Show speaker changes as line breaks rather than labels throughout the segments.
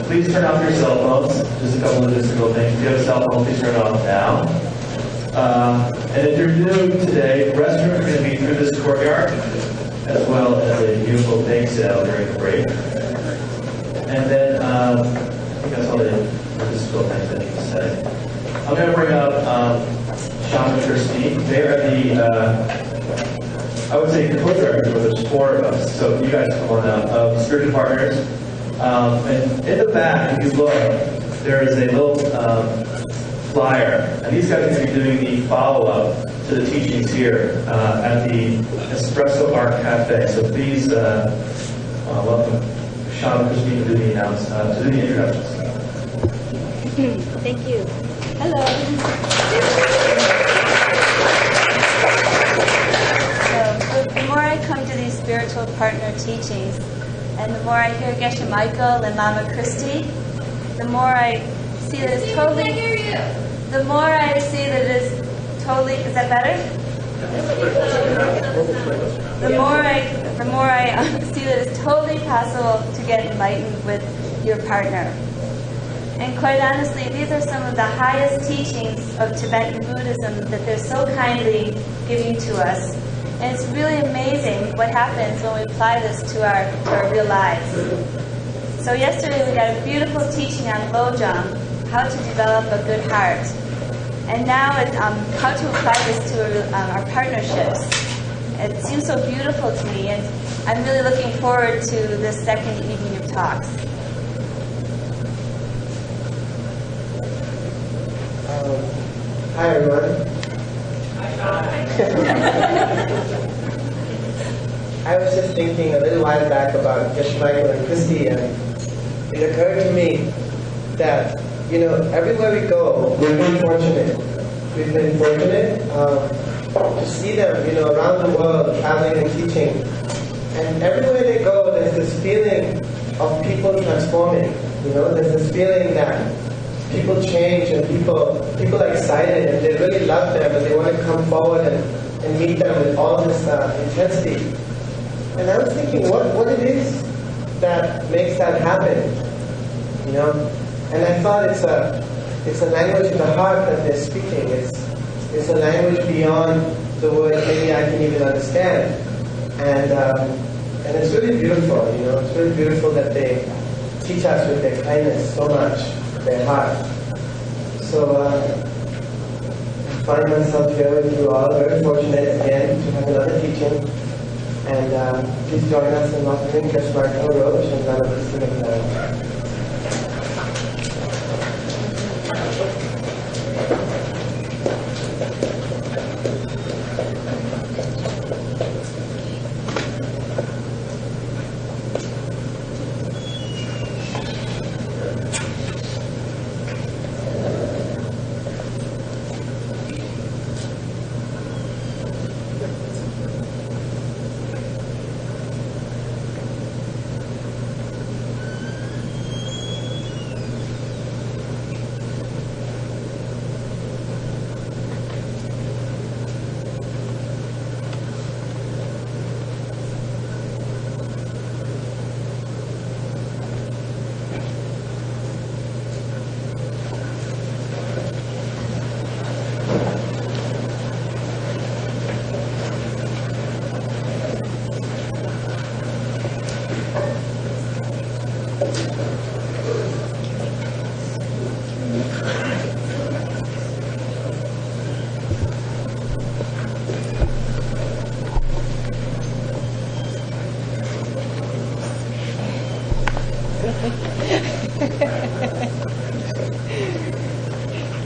Please turn off your cell phones. Just a couple of logistical things. If you have a cell phone, please turn it off now. And if you're new today, restrooms are going to be through this courtyard, as well as a beautiful bake sale during the break. And then, I think that's all the logistical things I need to say. I'm going to bring up Sean and Christine. They are the, I would say, co-directors, but there's 4 of us. So you guys come on out. Spiritual partners. And in the back, if you look, there is a little flyer. And these guys are going to be doing the follow-up to the teachings here at the Espresso Art Cafe. So please welcome Sean and Christine to do the introductions.
Thank you. Hello. So the more I come to these spiritual partner teachings, and the more I hear Geshe Michael and Mama Christy, the more I see that it's totally. I hear you. The more I see that it is totally. Is that better? The more I see that it's totally possible to get enlightened with your partner. And quite honestly, these are some of the highest teachings of Tibetan Buddhism that they're so kindly giving to us. And it's really amazing what happens when we apply this to our real lives. So yesterday we got a beautiful teaching on Lojong, how to develop a good heart. And now it's how to apply this to our partnerships. It seems so beautiful to me, and I'm really looking forward to this second evening of talks.
Hi everyone. I was just thinking a little while back about Geshe Michael and Christy, and it occurred to me that, everywhere we go, we've been fortunate. We've been fortunate to see them, around the world, traveling and teaching. And everywhere they go, there's this feeling of people transforming. There's this feeling that people change and people are excited and they really love them and they want to come forward and meet them with all this intensity. And I was thinking what it is that makes that happen, And I thought it's a language of the heart that they're speaking. It's a language beyond the words maybe I can even understand. And it's really beautiful, It's really beautiful that they teach us with their kindness so much. Their heart. So I find myself here with you all, very fortunate again to have another teaching. And please join us in welcoming Geshe Michael, Roach, and none of us to make that.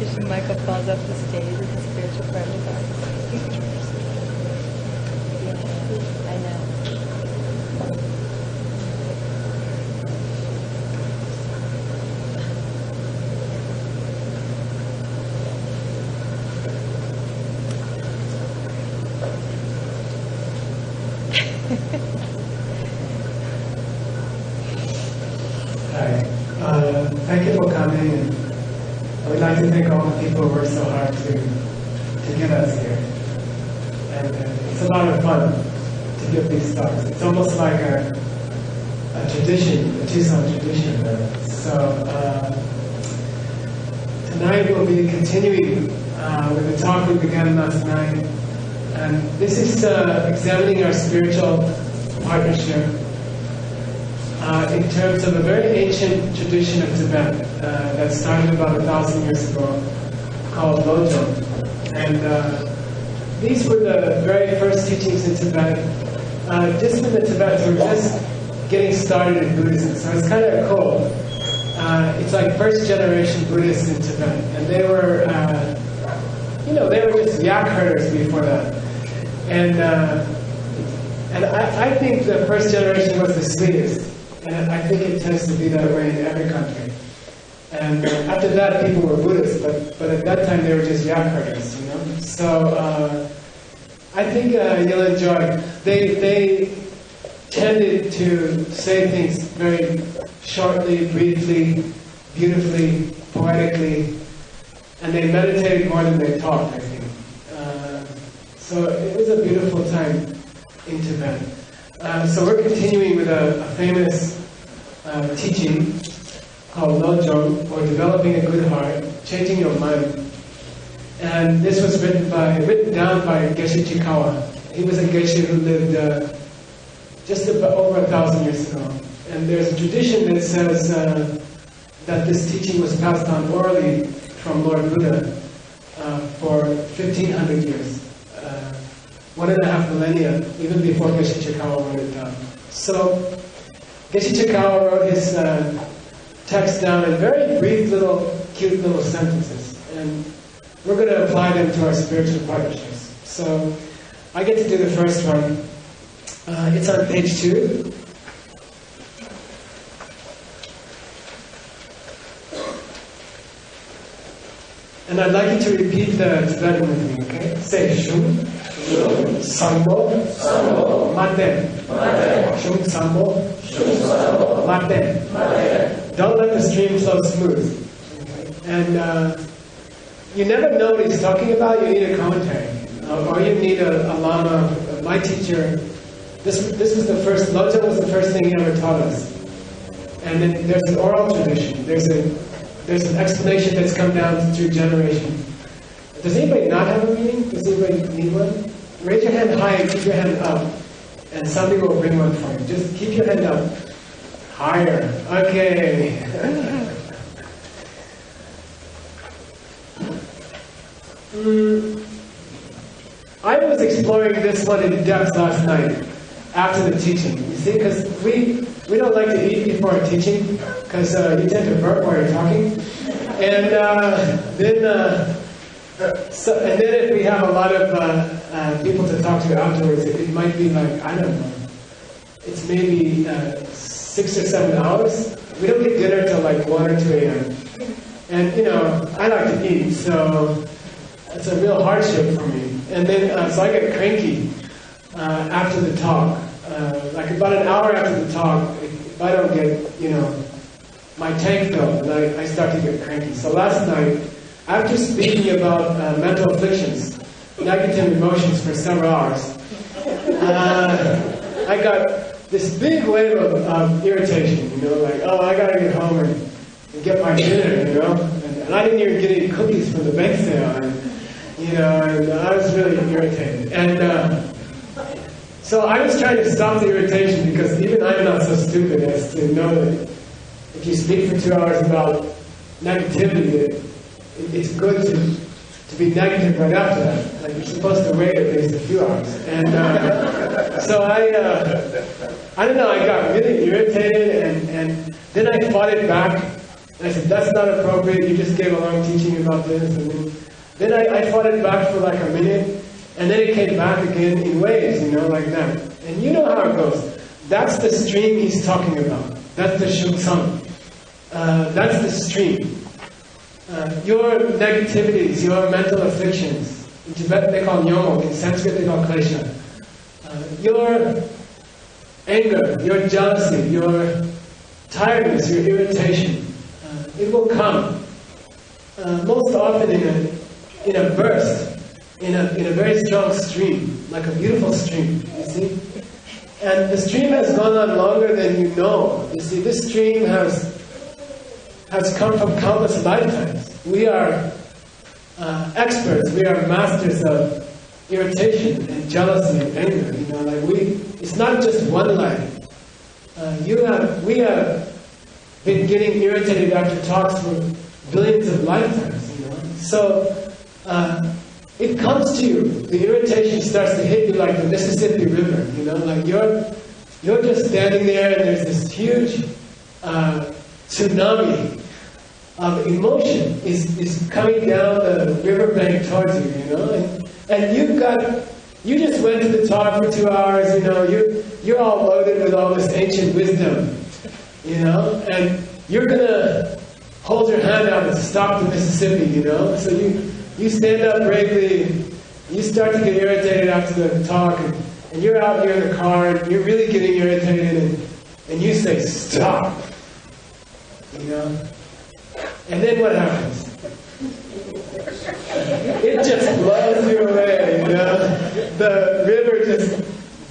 Geshe Michael falls off the stage with the spiritual partner. Yeah, I know.
Hi. Thank you for coming. And I would like to thank all the people who worked so hard to get us here. And it's a lot of fun to give these talks. It's almost like tradition, a Tucson tradition. So tonight we'll be continuing with the talk we began last night. And this is examining our spiritual partnership in terms of a very ancient tradition of Tibet that started about 1,000 years ago, called Lojo. And these were the very first teachings in Tibet, just when the Tibetans were just getting started in Buddhism. So it's kind of cool. It's like first generation Buddhists in Tibet. And they were, they were just yak herders before that. And I think the first generation was the sweetest. And I think it tends to be that way in every country. And after that, people were Buddhists, but at that time they were just yak herders, So I think you'll enjoy. They tended to say things very shortly, briefly, beautifully, poetically, and they meditated more than they talked, I think. So it was a beautiful time in Tibet. So we're continuing with a famous teaching called Lojo, or Developing a Good Heart, Changing Your Mind. And this was written down by Geshe Chikawa. He was a Geshe who lived just about over 1,000 years ago. And there's a tradition that says that this teaching was passed on orally from Lord Buddha for 1,500 years. 1.5 millennia, even before Geshe Chikawa wrote it down. So, Geshe Chikawa wrote his text down in very brief cute little sentences. And we're going to apply them to our spiritual partnerships. So, I get to do the first one. It's on page 2. And I'd like you to repeat the Tibetan with me, okay? Say Shum, Sambo, Maten. Shum, Sambo, Maten. Don't let the stream flow smooth. And you never know what he's talking about, you need a commentary. Or you need a lama. My teacher, this was the first, Lojo was the first thing he ever taught us. And then there's an oral tradition. There's an explanation that's come down through generations. Does anybody not have a reading? Does anybody need one? Raise your hand high and keep your hand up. And somebody will bring one for you. Just keep your hand up. Higher. Okay. I was exploring this one in depth last night after the teaching. You see, because we don't like to eat before a teaching because you tend to burp while you're talking. And then if we have a lot of people to talk to afterwards, it might be like, I don't know, it's maybe 6 or 7 hours. We don't get dinner till like 1 or 2 a.m. And I like to eat, so it's a real hardship for me. And then, so I get cranky after the talk. Like about an hour after the talk, if I don't get, my tank filled, and I start to get cranky. So last night, after speaking about mental afflictions, negative emotions for several hours, I got this big wave of irritation, like, oh, I gotta get home and get my dinner, and I didn't even get any cookies from the bank sale, and I was really irritated. And so I was trying to stop the irritation because even I'm not so stupid as to know that if you speak for 2 hours about negativity, it's good to be negative right after that. Like you're supposed to wait at least a few hours. And so I don't know, I got really irritated and then I fought it back. I said, that's not appropriate, you just gave a long teaching about this. And then I fought it back for like a minute, and then it came back again in waves, like that. And you know how it goes. That's the stream he's talking about. That's the Shuksang. That's the stream. Your negativities, your mental afflictions, in Tibetan they call nyomo, in Sanskrit they call klesha. Your anger, your jealousy, your tiredness, your irritation, it will come. Most often in a burst, in a very strong stream, like a beautiful stream, you see? And the stream has gone on longer than you know. You see, this stream has come from countless lifetimes. We are experts. We are masters of irritation and jealousy and anger. You know, like it's not just one life. We have been getting irritated after talks for billions of lifetimes. You know, so it comes to you. The irritation starts to hit you like the Mississippi River. You know, like you're just standing there, and there's this huge tsunami of emotion is coming down the riverbank towards you. You know, and you just went to the talk for 2 hours. You know, you're all loaded with all this ancient wisdom. You know, and you're gonna hold your hand out to stop the Mississippi. You know, so you stand up bravely. You start to get irritated after the talk, and you're out here in the car, and you're really getting irritated, and you say, "Stop!" You know? And then what happens? It just blows you away, you know? The river just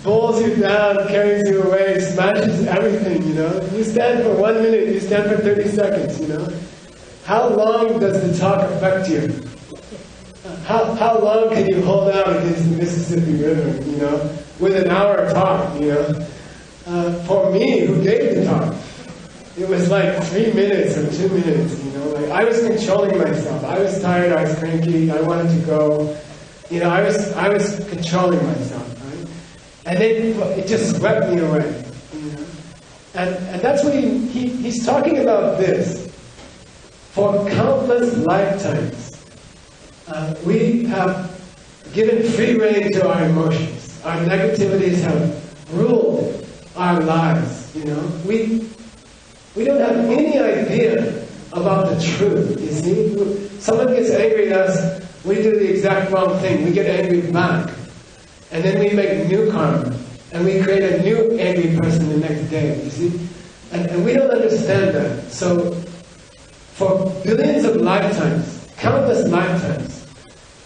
bowls you down, carries you away, smashes everything, you know? You stand for 1 minute, you stand for 30 seconds, you know? How long does the talk affect you? How long can you hold out against the Mississippi River, you know, with an hour talk, you know? For me, who gave the talk, it was like 3 minutes or 2 minutes, you know? Like I was controlling myself. I was tired, I was cranky, I wanted to go. You know, I was controlling myself, right? And then it just swept me away, you know? And that's what he's talking about this. For countless lifetimes, we have given free rein to our emotions. Our negativities have ruled our lives, you know. We don't have any idea about the truth, you see. Someone gets angry at us, we do the exact wrong thing. We get angry back. And then we make new karma. And we create a new angry person the next day, you see. And we don't understand that. So, for billions of lifetimes, countless lifetimes,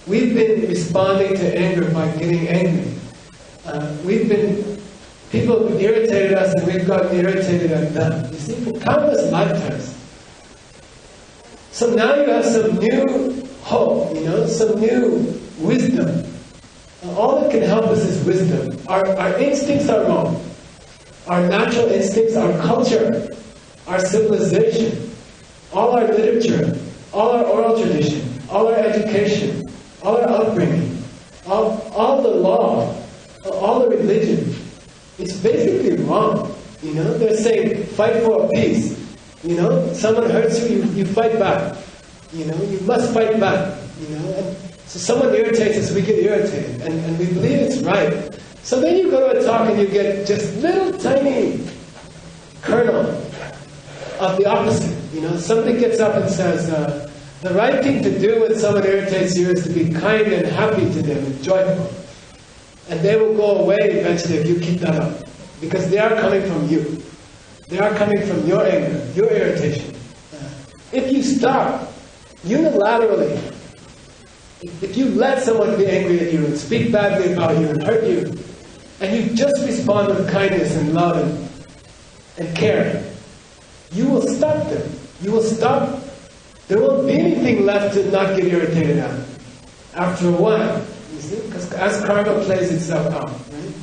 we've been responding to anger by getting angry. People have irritated us and we've gotten irritated at them. You see, for countless lifetimes. So now you have some new hope, you know, some new wisdom. All that can help us is wisdom. Our instincts are wrong. Our natural instincts, our culture, our civilization, all our literature, all our oral tradition, all our education, all our upbringing, all the law, all the religion, it's basically wrong. You know, they're saying fight for peace. You know, someone hurts you, you fight back. You know, you must fight back. You know, and so someone irritates us, we get irritated, and we believe it's right. So then you go to a talk and you get just little tiny kernel of the opposite. You know, somebody gets up and says, the right thing to do when someone irritates you is to be kind and happy to them and joyful. And they will go away eventually if you keep that up. Because they are coming from you. They are coming from your anger, your irritation. If you stop unilaterally, if you let someone be angry at you and speak badly about you and hurt you, and you just respond with kindness and love and care, you will stop them. You will stop. There won't be anything left to not get irritated at after a while. You see? Because as karma plays itself out. Right?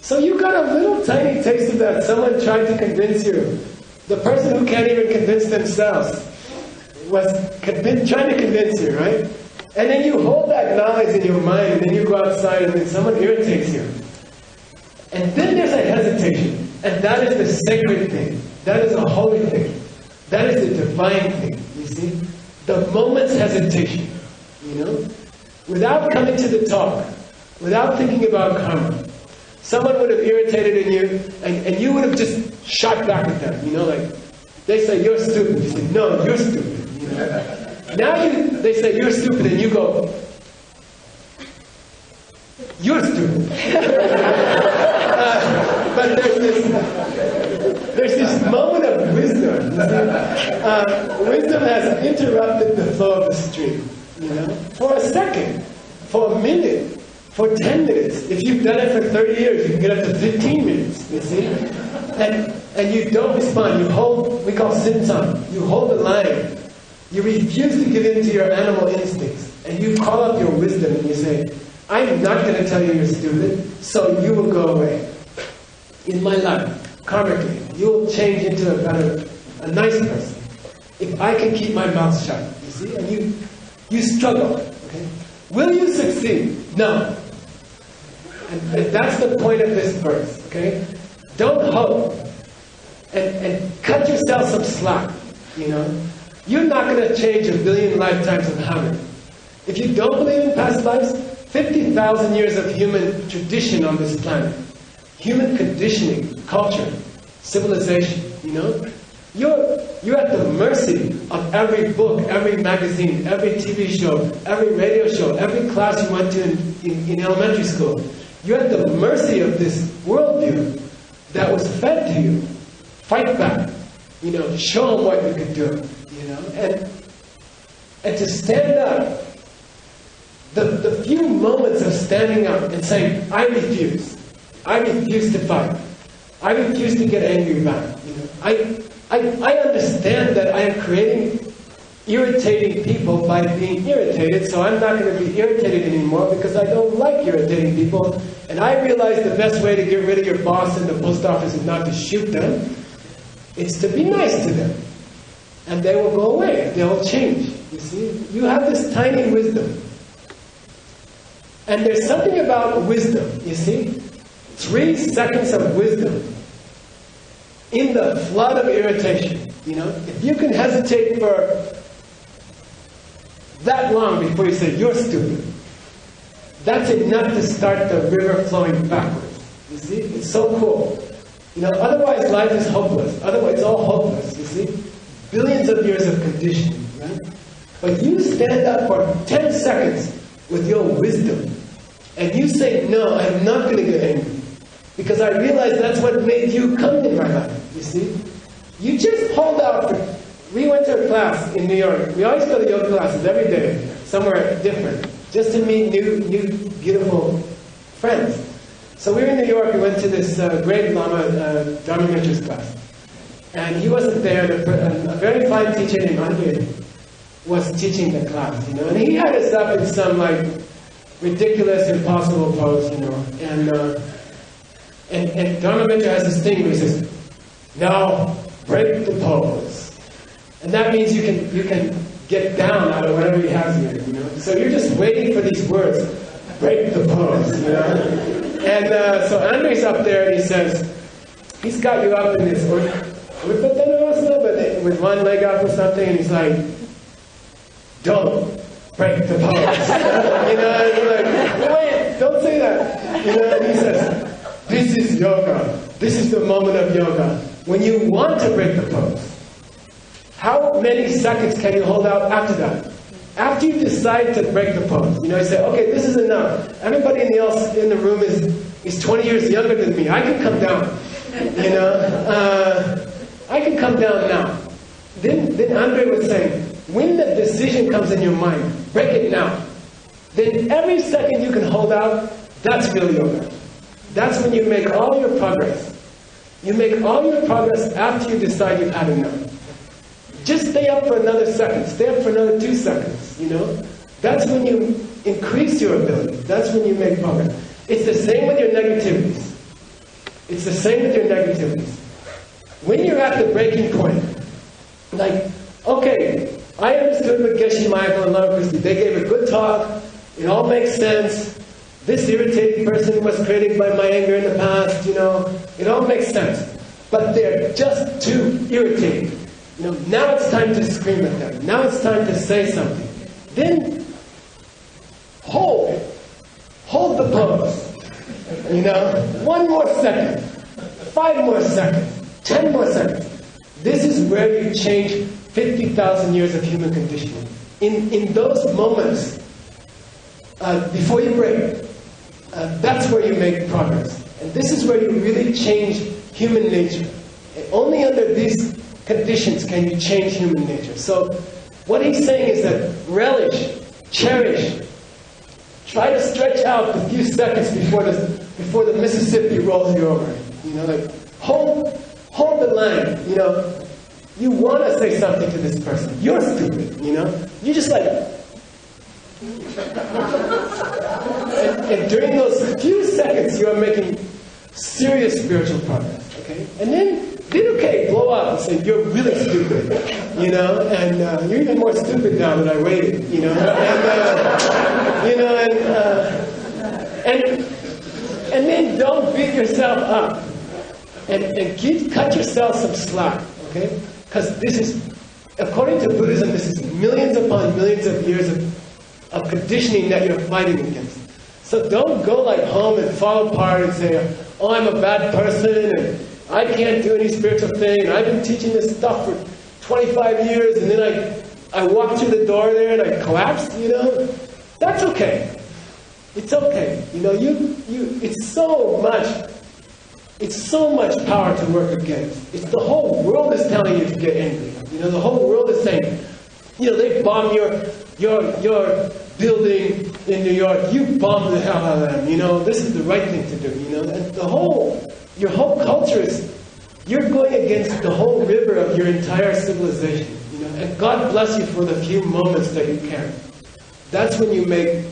So you got a little tiny taste of that. Someone tried to convince you. The person who can't even convince themselves was trying to convince you, right? And then you hold that knowledge in your mind, and then you go outside and then someone irritates you. And then there's a hesitation. And that is the sacred thing. That is a holy thing. That is the divine thing, you see? The moment's hesitation, you know? Without coming to the talk, without thinking about karma, someone would have irritated you, and you would have just shot back at them, you know? Like, they say, you're stupid. You say, no, you're stupid, you know? Now they say, you're stupid, and you go, you're stupid. But there's this moment of wisdom. Wisdom has interrupted the flow of the stream. You know, for a second, for a minute, for 10 minutes. If you've done it for 30 years, you can get up to 15 minutes, you see? And you don't respond. You hold, we call sin-san. You hold the line. You refuse to give in to your animal instincts. And you call up your wisdom and you say, I'm not going to tell you you're stupid, so you will go away. In my life, karmically, you will change into a nice person. If I can keep my mouth shut, you see? And you struggle, okay? Will you succeed? No. And that's the point of this verse, okay? Don't hope. And cut yourself some slack, you know? You're not going to change 1 billion lifetimes of habit. If you don't believe in past lives, 50,000 years of human tradition on this planet, human conditioning, culture, civilization, you know? You're at the mercy of every book, every magazine, every TV show, every radio show, every class you went to in elementary school. You're at the mercy of this worldview that was fed to you. Fight back. You know, show them what you can do. You know, and to stand up, the few moments of standing up and saying, I refuse to fight. I refuse to get angry back. You know, I understand that I am creating irritating people by being irritated, so I'm not going to be irritated anymore because I don't like irritating people. And I realize the best way to get rid of your boss in the post office is not to shoot them. It's to be nice to them. And they will go away. They will change. You see? You have this tiny wisdom. And there's something about wisdom, you see? 3 seconds of wisdom in the flood of irritation. You know? If you can hesitate for that long before you say, you're stupid, that's enough to start the river flowing backwards. You see? It's so cool. You know, otherwise life is hopeless. Otherwise it's all hopeless, you see? Billions of years of conditioning, right? But you stand up for 10 seconds with your wisdom, and you say, no, I'm not going to get angry. Because I realize that's what made you come in my life, you see? You just hold out for... We went to a class in New York. We always go to yoga classes every day, somewhere different, just to meet new beautiful friends. So we were in New York, we went to this great Lama Dharma Mentor's class. And he wasn't there, a very fine teacher named Andre was teaching the class, you know. And he had us up in some, like, ridiculous, impossible pose, you know. And Dharma Mentor has this thing where he says, now, break the pose. And that means you can get down out of whatever he has here, you know. So you're just waiting for these words, break the pose, you know. And so Andre's up there and he says, he's got you up in this but with one leg up or something, and he's like, don't break the pose. You know, and you're like, wait, don't say that. You know, and he says, this is yoga. This is the moment of yoga. When you want to break the pose, how many seconds can you hold out after that? After you decide to break the pose, you know, you say, okay, this is enough. Everybody else in the room is 20 years younger than me. I can come down. You know, I can come down now. Then Andre was saying, when the decision comes in your mind, break it now. Then every second you can hold out, that's real yoga. That's when you make all your progress. You make all your progress after you decide you've had enough. Just stay up for another second. Stay up for another 2 seconds, you know. That's when you increase your ability. That's when you make progress. It's the same with your negativities. It's the same with your negativities. When you're at the breaking point, like, okay, I understood what Geshe, Michael, and Lama Christie, they gave a good talk, it all makes sense, this irritating person was created by my anger in the past, you know, it all makes sense. But they're just too irritating. You know, now it's time to scream at them. Now it's time to say something. Then, hold the pose. You know, 1 more second, 5 more seconds, 10 more seconds. This is where you change 50,000 years of human conditioning. In those moments, before you break, that's where you make progress. And this is where you really change human nature. And only under these conditions can you change human nature. So what he's saying is that relish, cherish try to stretch out the few seconds before the Mississippi rolls you over. You know, like hold the line. You know, you want to say something to this person. You're stupid. You know, you just like. And during those few seconds, you are making serious spiritual progress. Okay, and then okay, blow up and say you're really stupid. You know, and you're even more stupid now that I waited. You know, and then don't beat yourself up, and cut yourself some slack, okay? Because this is, according to Buddhism, this is millions upon millions of years of conditioning that you're fighting against. So don't go like home and fall apart and say, oh, I'm a bad person, and I can't do any spiritual thing, and I've been teaching this stuff for 25 years, and then I walk through the door there and I collapse, you know? That's okay. It's okay. You know, it's so much power to work against. It's the whole world is telling you to get angry. You know, the whole world is saying, you know, they bomb your building in New York. You bomb the hell out of them. You know, this is the right thing to do. You know, and your whole culture is, you're going against the whole river of your entire civilization. You know, and God bless you for the few moments that you can. That's when you make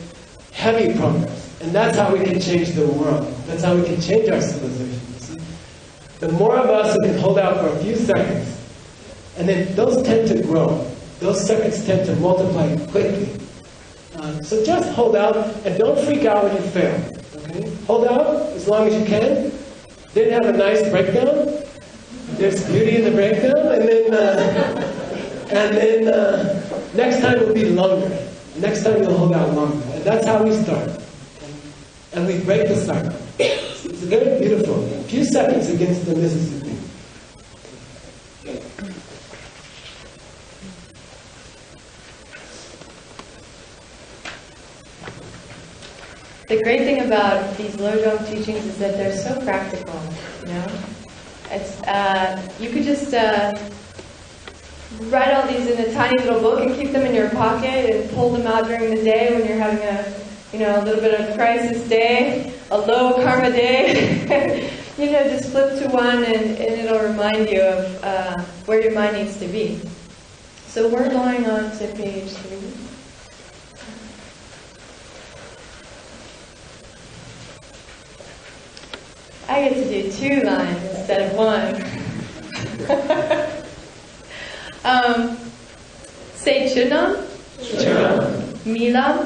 heavy progress. And that's how we can change the world. That's how we can change our civilization. You see? The more of us who can hold out for a few seconds, and then those tend to grow. Those seconds tend to multiply quickly. So just hold out, and don't freak out when you fail. Okay? Hold out as long as you can. Then have a nice breakdown. There's beauty in the breakdown, and then next time will be longer. Next time you'll hold out longer. And that's how we start. And we break the cycle. It's very beautiful. A few seconds against the Mississippi.
The great thing about these Lojong teachings is that they're so practical, you know? It's, you could just write all these in a tiny little book and keep them in your pocket and pull them out during the day when you're having a little bit of crisis day, a low karma day. You know, just flip to one and it'll remind you of where your mind needs to be. So we're going on to page 3. I get to do 2 lines instead of 1. Say Chunam, Milam,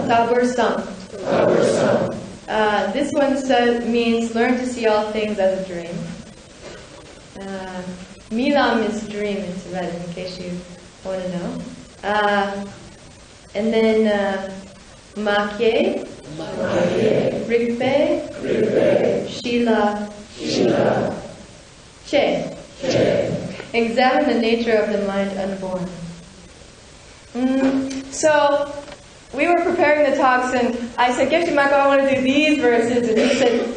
Tabursam. This one means learn to see all things as a dream. Milam is dream in Tibetan, in case you want to know. And then Makye, Rigpe, Shila, Che. Examine the nature of the mind unborn. So, we were preparing the talks and I said, Geshe Michael, I want to do these verses. And he said,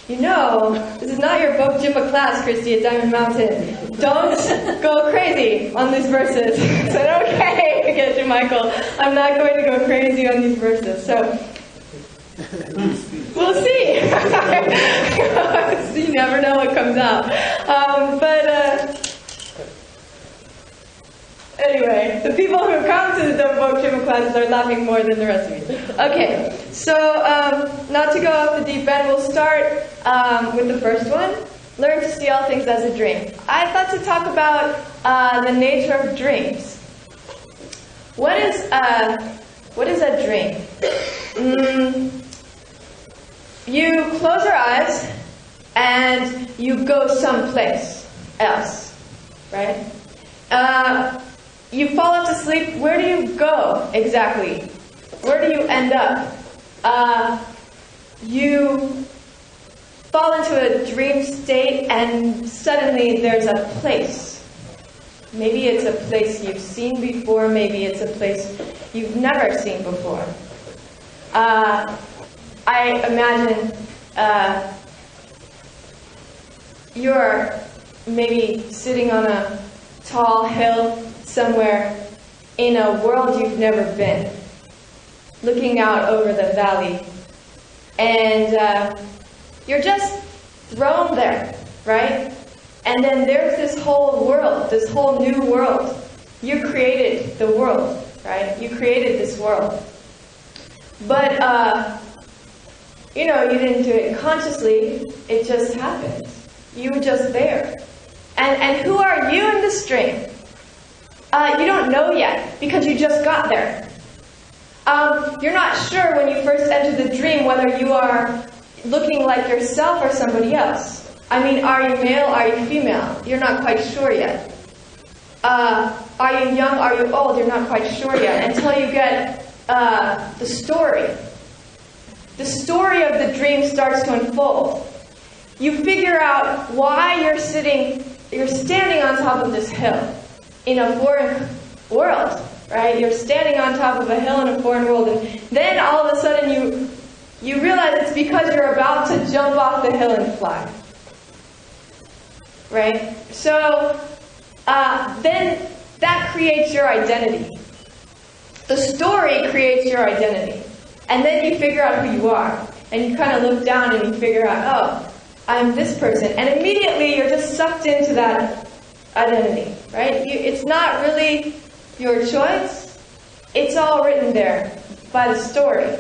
you know, this is not your Bokjimba class, Christy, at Diamond Mountain. Don't go crazy on these verses. I said, okay, Geshe Michael, I'm not going to go crazy on these verses. So, we'll see. You never know what comes out. Anyway, the people who come to the Bokjimba classes are laughing more than the rest of you. Okay, so not to go off the deep end, we'll start with the first one. Learn to see all things as a dream. I thought to talk about the nature of dreams. What is a dream? You close your eyes and you go someplace else, right? You fall off to sleep. Where do you go exactly? Where do you end up? You fall into a dream state and suddenly there's a place. Maybe it's a place you've seen before, maybe it's a place you've never seen before. I imagine you're maybe sitting on a tall hill somewhere in a world you've never been. looking out over the valley. And you're just thrown there, right? And then there's this whole world, this whole new world. You created the world, right? You created this world. But, you didn't do it consciously. It just happened. You were just there. And who are you in this dream? You don't know yet, because you just got there. You're not sure when you first enter the dream whether you are looking like yourself or somebody else. I mean, are you male, are you female? You're not quite sure yet. Are you young, are you old? You're not quite sure yet, until you get the story. The story of the dream starts to unfold. You figure out why you're standing on top of this hill in a foreign world, right? You're standing on top of a hill in a foreign world, and then all of a sudden you realize it's because you're about to jump off the hill and fly. Right? So, then that creates your identity. The story creates your identity. And then you figure out who you are. And you kind of look down and you figure out, oh, I'm this person. And immediately you're just sucked into that identity. Right? It's not really your choice. It's all written there by the story.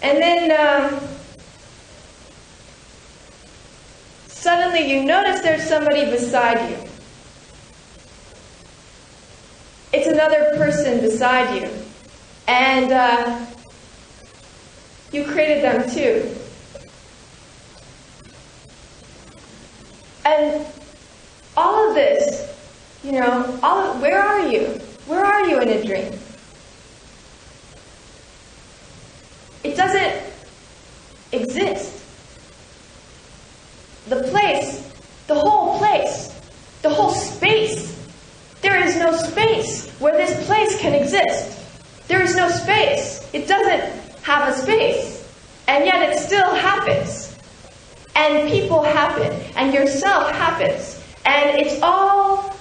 And then suddenly you notice there's somebody beside you. It's another person beside you. And you created them too. And all of this, where are you? Where are you in a dream? It doesn't exist. The place, the whole space. There is no space where this place can exist. There is no space. It doesn't have a space. And yet it still happens. And people happen. And yourself happens. And it's all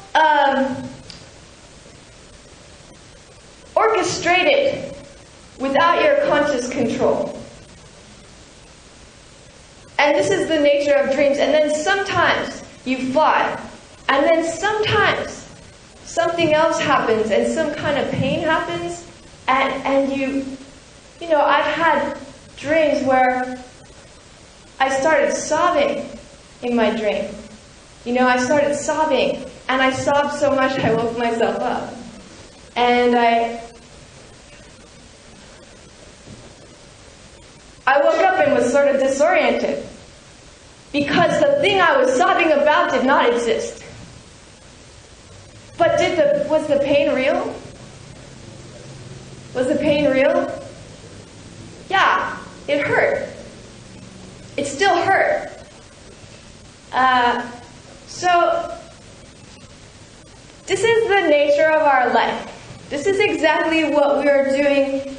orchestrated without your conscious control. And this is the nature of dreams. And then sometimes you fly. And then sometimes something else happens and some kind of pain happens. And I've had dreams where I started sobbing in my dream. I started sobbing. And I sobbed so much I woke myself up. And I woke up and was sort of disoriented because the thing I was sobbing about did not exist. But was the pain real? Was the pain real? Yeah, it hurt. It still hurt. So this is the nature of our life. This is exactly what we are doing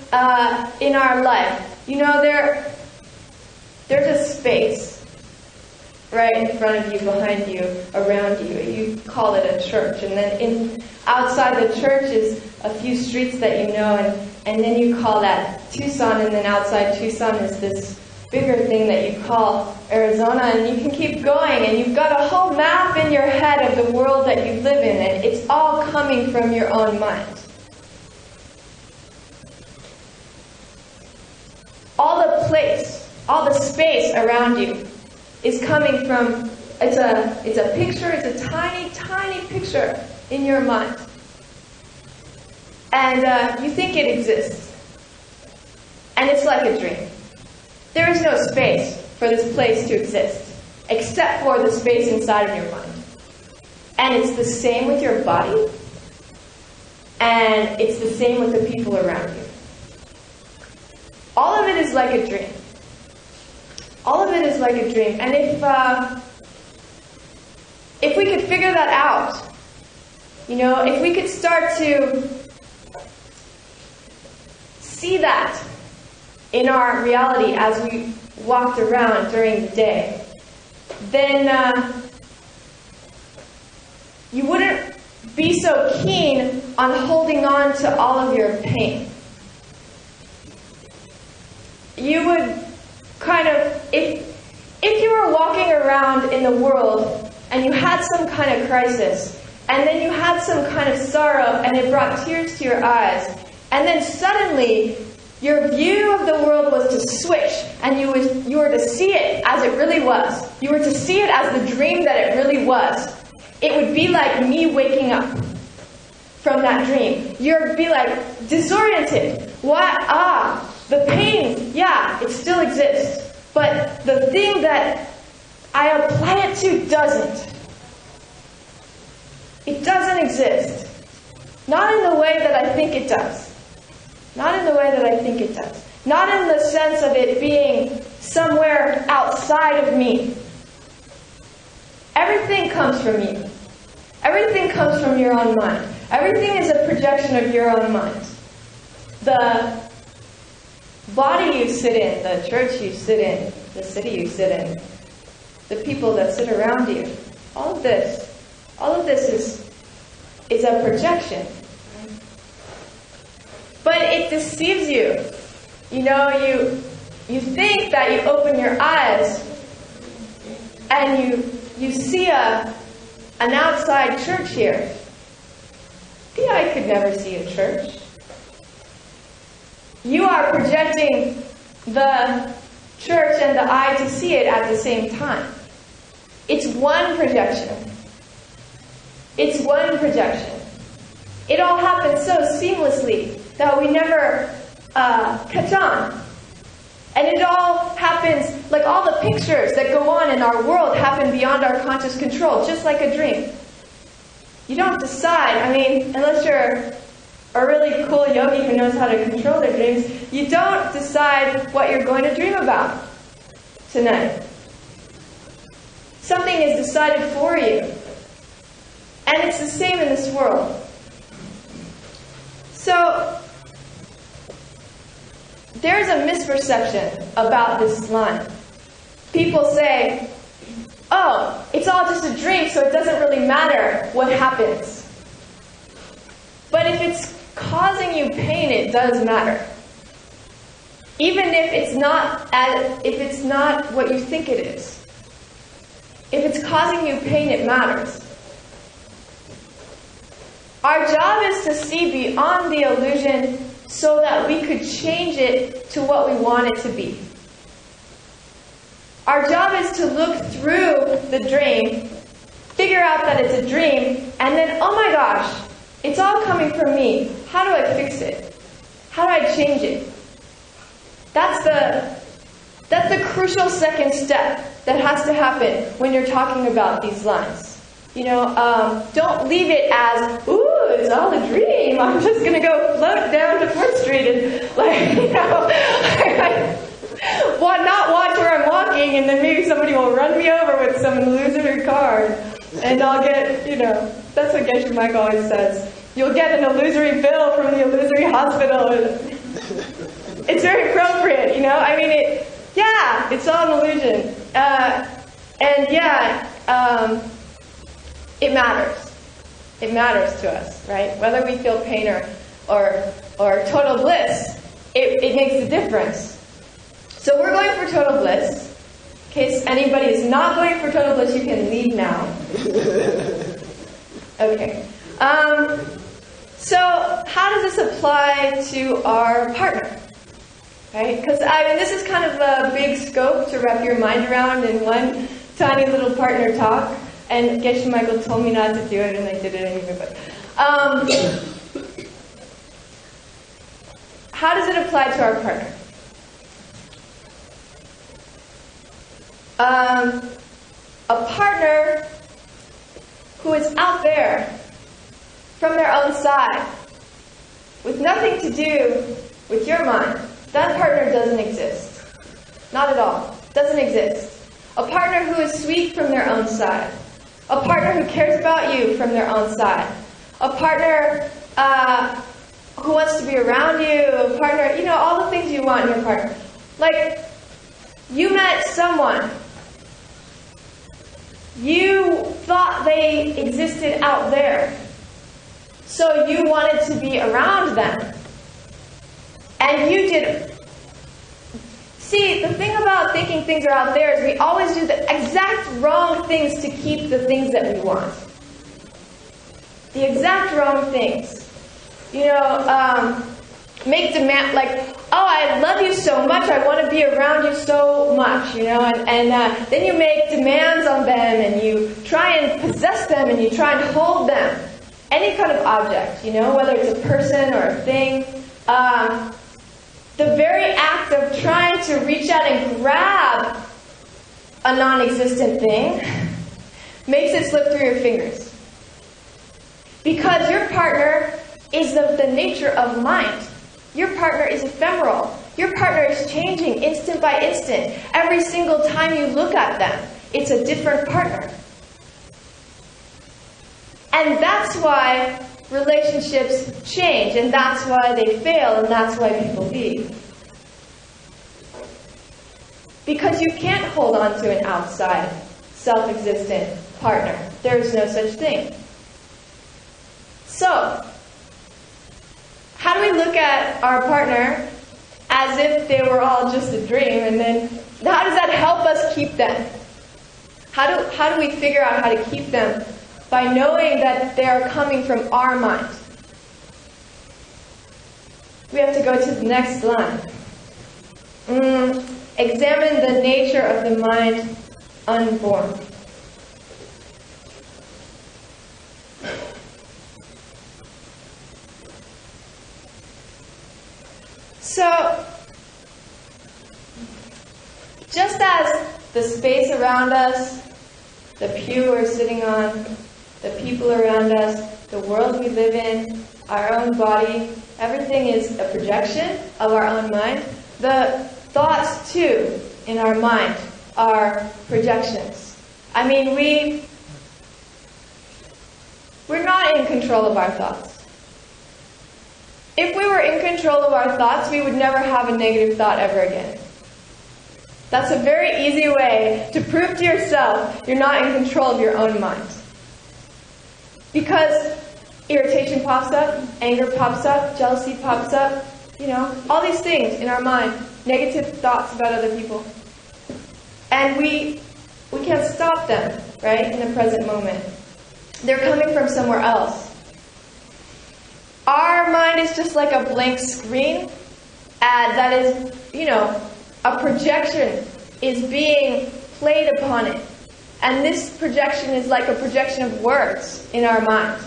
in our life. There's a space right in front of you, behind you, around you. You call it a church. And then outside the church is a few streets that you know, and then you call that Tucson, and then outside Tucson is this bigger thing that you call Arizona, and you can keep going, and you've got a whole map in your head of the world that you live in, and it's all coming from your own mind. All the space around you is coming from, it's a picture, it's a tiny, tiny picture in your mind. And you think it exists. And it's like a dream. There is no space for this place to exist, except for the space inside of your mind. And it's the same with your body, and it's the same with the people around you. All of it is like a dream. All of it is like a dream. And if we could figure that out, if we could start to see that in our reality as we walked around during the day, then you wouldn't be so keen on holding on to all of your pain. you would kind of, if you were walking around in the world and you had some kind of crisis, and then you had some kind of sorrow and it brought tears to your eyes, and then suddenly your view of the world was to switch, and you were to see it as it really was. You were to see it as the dream that it really was. It would be like me waking up from that dream. You'd be like disoriented. What? The pain, yeah, it still exists. But the thing that I apply it to doesn't. It doesn't exist. Not in the way that I think it does. Not in the way that I think it does. Not in the sense of it being somewhere outside of me. Everything comes from you. Everything comes from your own mind. Everything is a projection of your own mind. The body you sit in, the church you sit in, the city you sit in, the people that sit around you, all of this is a projection. But it deceives you. You know, you think that you open your eyes and you see an outside church here. The eye could never see a church. You are projecting the church and the eye to see it at the same time. It's one projection. It's one projection. It all happens so seamlessly that we never catch on. And it all happens, like all the pictures that go on in our world happen beyond our conscious control, just like a dream. You don't decide, unless you're a really cool yogi who knows how to control their dreams, you don't decide what you're going to dream about tonight. Something is decided for you. And it's the same in this world. So, there's a misperception about this line. People say, oh, it's all just a dream, so it doesn't really matter what happens. But if it's causing you pain, it does matter. Even if it's not what you think it is. If it's causing you pain, it matters. Our job is to see beyond the illusion so that we could change it to what we want it to be. Our job is to look through the dream, figure out that it's a dream, and then, oh my gosh, it's all coming from me. How do I fix it? How do I change it? That's the crucial second step that has to happen when you're talking about these lines. You know, don't leave it as, ooh, it's all a dream. I'm just going to go float down to 4th Street and, not watch where I'm walking, and then maybe somebody will run me over with some illusory card. And I'll get, that's what Geshe Michael always says. You'll get an illusory bill from the illusory hospital. It's very appropriate, it's all an illusion. It matters. It matters to us, right? Whether we feel pain or total bliss, it makes a difference. So we're going for total bliss. In case anybody is not going for total bliss, you can leave now. Okay. So how does this apply to our partner? Right? Because this is kind of a big scope to wrap your mind around in one tiny little partner talk. And Geshe Michael told me not to do it, and I did it anyway. But how does it apply to our partner? A partner who is out there from their own side, with nothing to do with your mind, that partner doesn't exist. Not at all. Doesn't exist. A partner who is sweet from their own side. A partner who cares about you from their own side. A partner who wants to be around you. A partner, all the things you want in your partner. Like, you met someone. You thought they existed out there. So you wanted to be around them. And you did See, the thing about thinking things are out there is we always do the exact wrong things to keep the things that we want. The exact wrong things. You know, make demand, like, oh, I love you so much, I want to be around you so much, you know, and then you make demands on them, and you try and possess them, and you try and hold them. Any kind of object, you know, whether it's a person or a thing. The very act of trying to reach out and grab a non-existent thing makes it slip through your fingers. Because your partner is of the nature of mind. Your partner is ephemeral. Your partner is changing instant by instant. Every single time you look at them, it's a different partner. And that's why relationships change, and that's why they fail, and that's why people leave. Because you can't hold on to an outside, self-existent partner. There is no such thing. So, how do we look at our partner as if they were all just a dream, and then how does that help us keep them? How do we figure out how to keep them? By knowing that they are coming from our mind. We have to go to the next line. Examine the nature of the mind unborn. So, just as the space around us, the pew we're sitting on, the people around us, the world we live in, our own body, everything is a projection of our own mind. The thoughts, too, in our mind are projections. I mean, we're not in control of our thoughts. If we were in control of our thoughts, we would never have a negative thought ever again. That's a very easy way to prove to yourself you're not in control of your own mind. Because irritation pops up, anger pops up, jealousy pops up, you know, all these things in our mind, negative thoughts about other people. And we can't stop them, right, in the present moment. They're coming from somewhere else. Our mind is just like a blank screen that is, you know, a projection is being played upon it. And this projection is like a projection of words in our mind.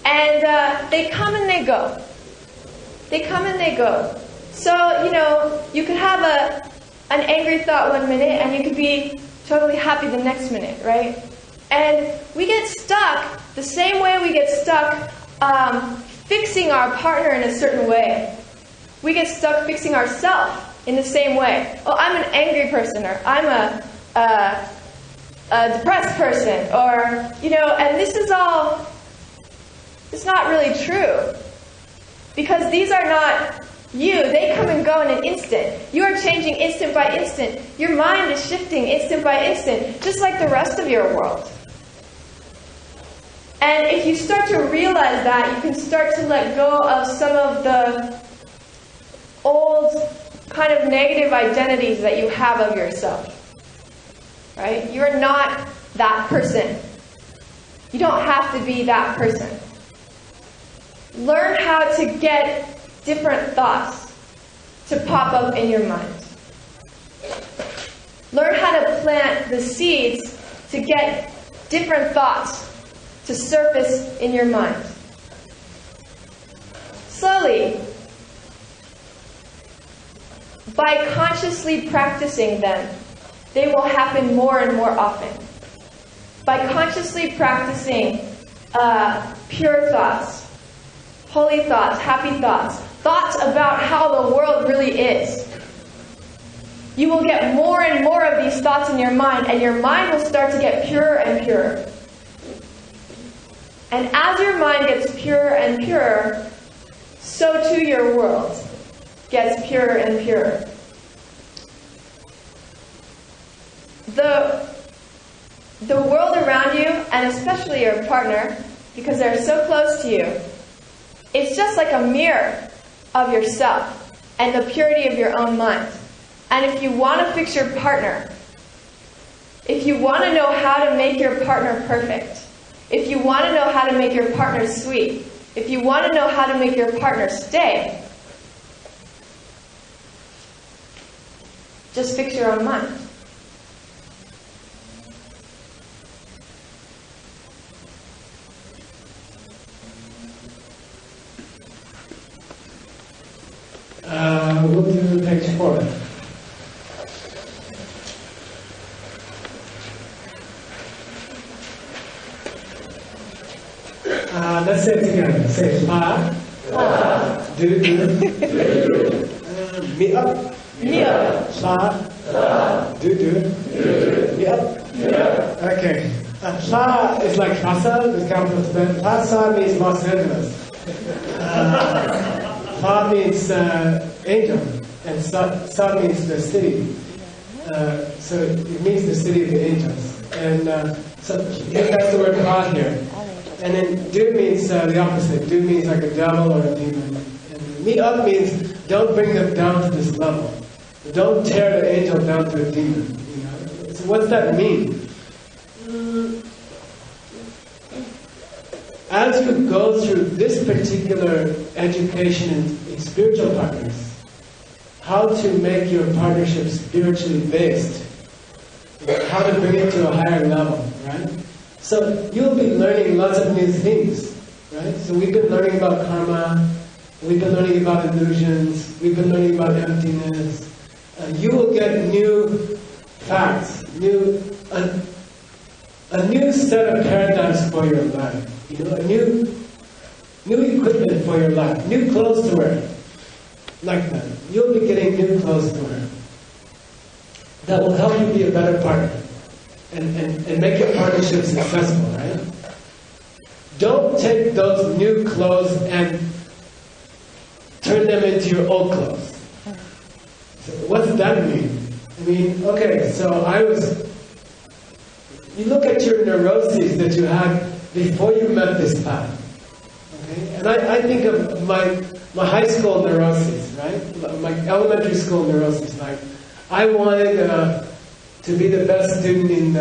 And they come and they go. They come and they go. So, you know, you could have an angry thought one minute and you could be totally happy the next minute, right? And we get stuck the same way we get stuck fixing our partner in a certain way. We get stuck fixing ourselves in the same way. Oh, I'm an angry person, or I'm a depressed person, or, you know, and this is all, it's not really true. Because these are not you. They come and go in an instant. You are changing instant by instant. Your mind is shifting instant by instant, just like the rest of your world. And if you start to realize that, you can start to let go of some of the old kind of negative identities that you have of yourself. Right? You're not that person. You don't have to be that person. Learn how to get different thoughts to pop up in your mind. Learn how to plant the seeds to get different thoughts to surface in your mind. Slowly, by consciously practicing them, they will happen more and more often. By consciously practicing pure thoughts, holy thoughts, happy thoughts, thoughts about how the world really is, you will get more and more of these thoughts in your mind, and your mind will start to get purer and purer. And as your mind gets purer and purer, so too your world gets purer and purer. The world around you, and especially your partner, because they're so close to you, it's just like a mirror of yourself and the purity of your own mind. And if you want to fix your partner, if you want to know how to make your partner perfect, if you want to know how to make your partner sweet, if you want to know how to make your partner stay, just fix your own mind.
We'll do page 4. Let's say it together. Say pa, do, me up, pa, do, me up. Okay. Pa is like Pasa, the capital of Tibet. Pasa means Los Angeles. Pa means angel, and Sa means the city. So it means the city of the angels. And so that's the word Pa here. And then do means the opposite. Do means like a devil or a demon. And me up means don't bring them down to this level. Don't tear the angel down to a demon. You know? So what's that mean? As you go through this particular education in spiritual partners, how to make your partnership spiritually based, how to bring it to a higher level, right? So you'll be learning lots of new things, right? So we've been learning about karma, we've been learning about illusions, we've been learning about emptiness. You will get new facts, a new set of paradigms for your life. You know, a new equipment for your life, new clothes to wear, like that. You'll be getting new clothes to wear that will help you be a better partner and make your partnership successful, right? Don't take those new clothes and turn them into your old clothes. So what does that mean? I mean, okay, so you look at your neuroses that you had before you met this path. Okay? And I think of my high school neuroses, right? My elementary school neuroses. Like, I wanted to be the best student in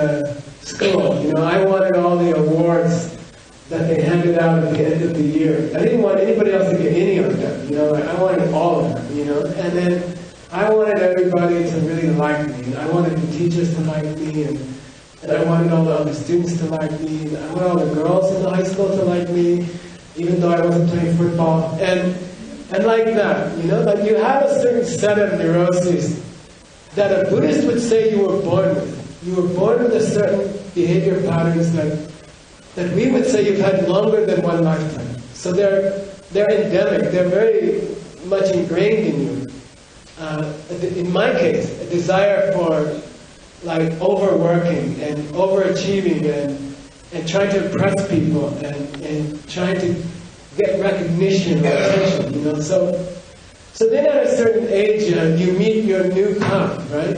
school. You know, I wanted all the awards that they handed out at the end of the year. I didn't want anybody else to get any of them. You know, I wanted all of them. You know, and then I wanted everybody to really like me. And I wanted the teachers to like me, and I wanted all the other students to like me. And I wanted all the girls in the high school to like me, even though I wasn't playing football. And like that, you know, like you have a certain set of neuroses that a Buddhist would say you were born with. You were born with a certain behavior patterns that we would say you've had longer than one lifetime. So they're endemic. They're very much ingrained in you. In my case, a desire for like overworking and overachieving and trying to impress people and trying to get recognition or attention, you know. So then at a certain age, you meet your new path, right?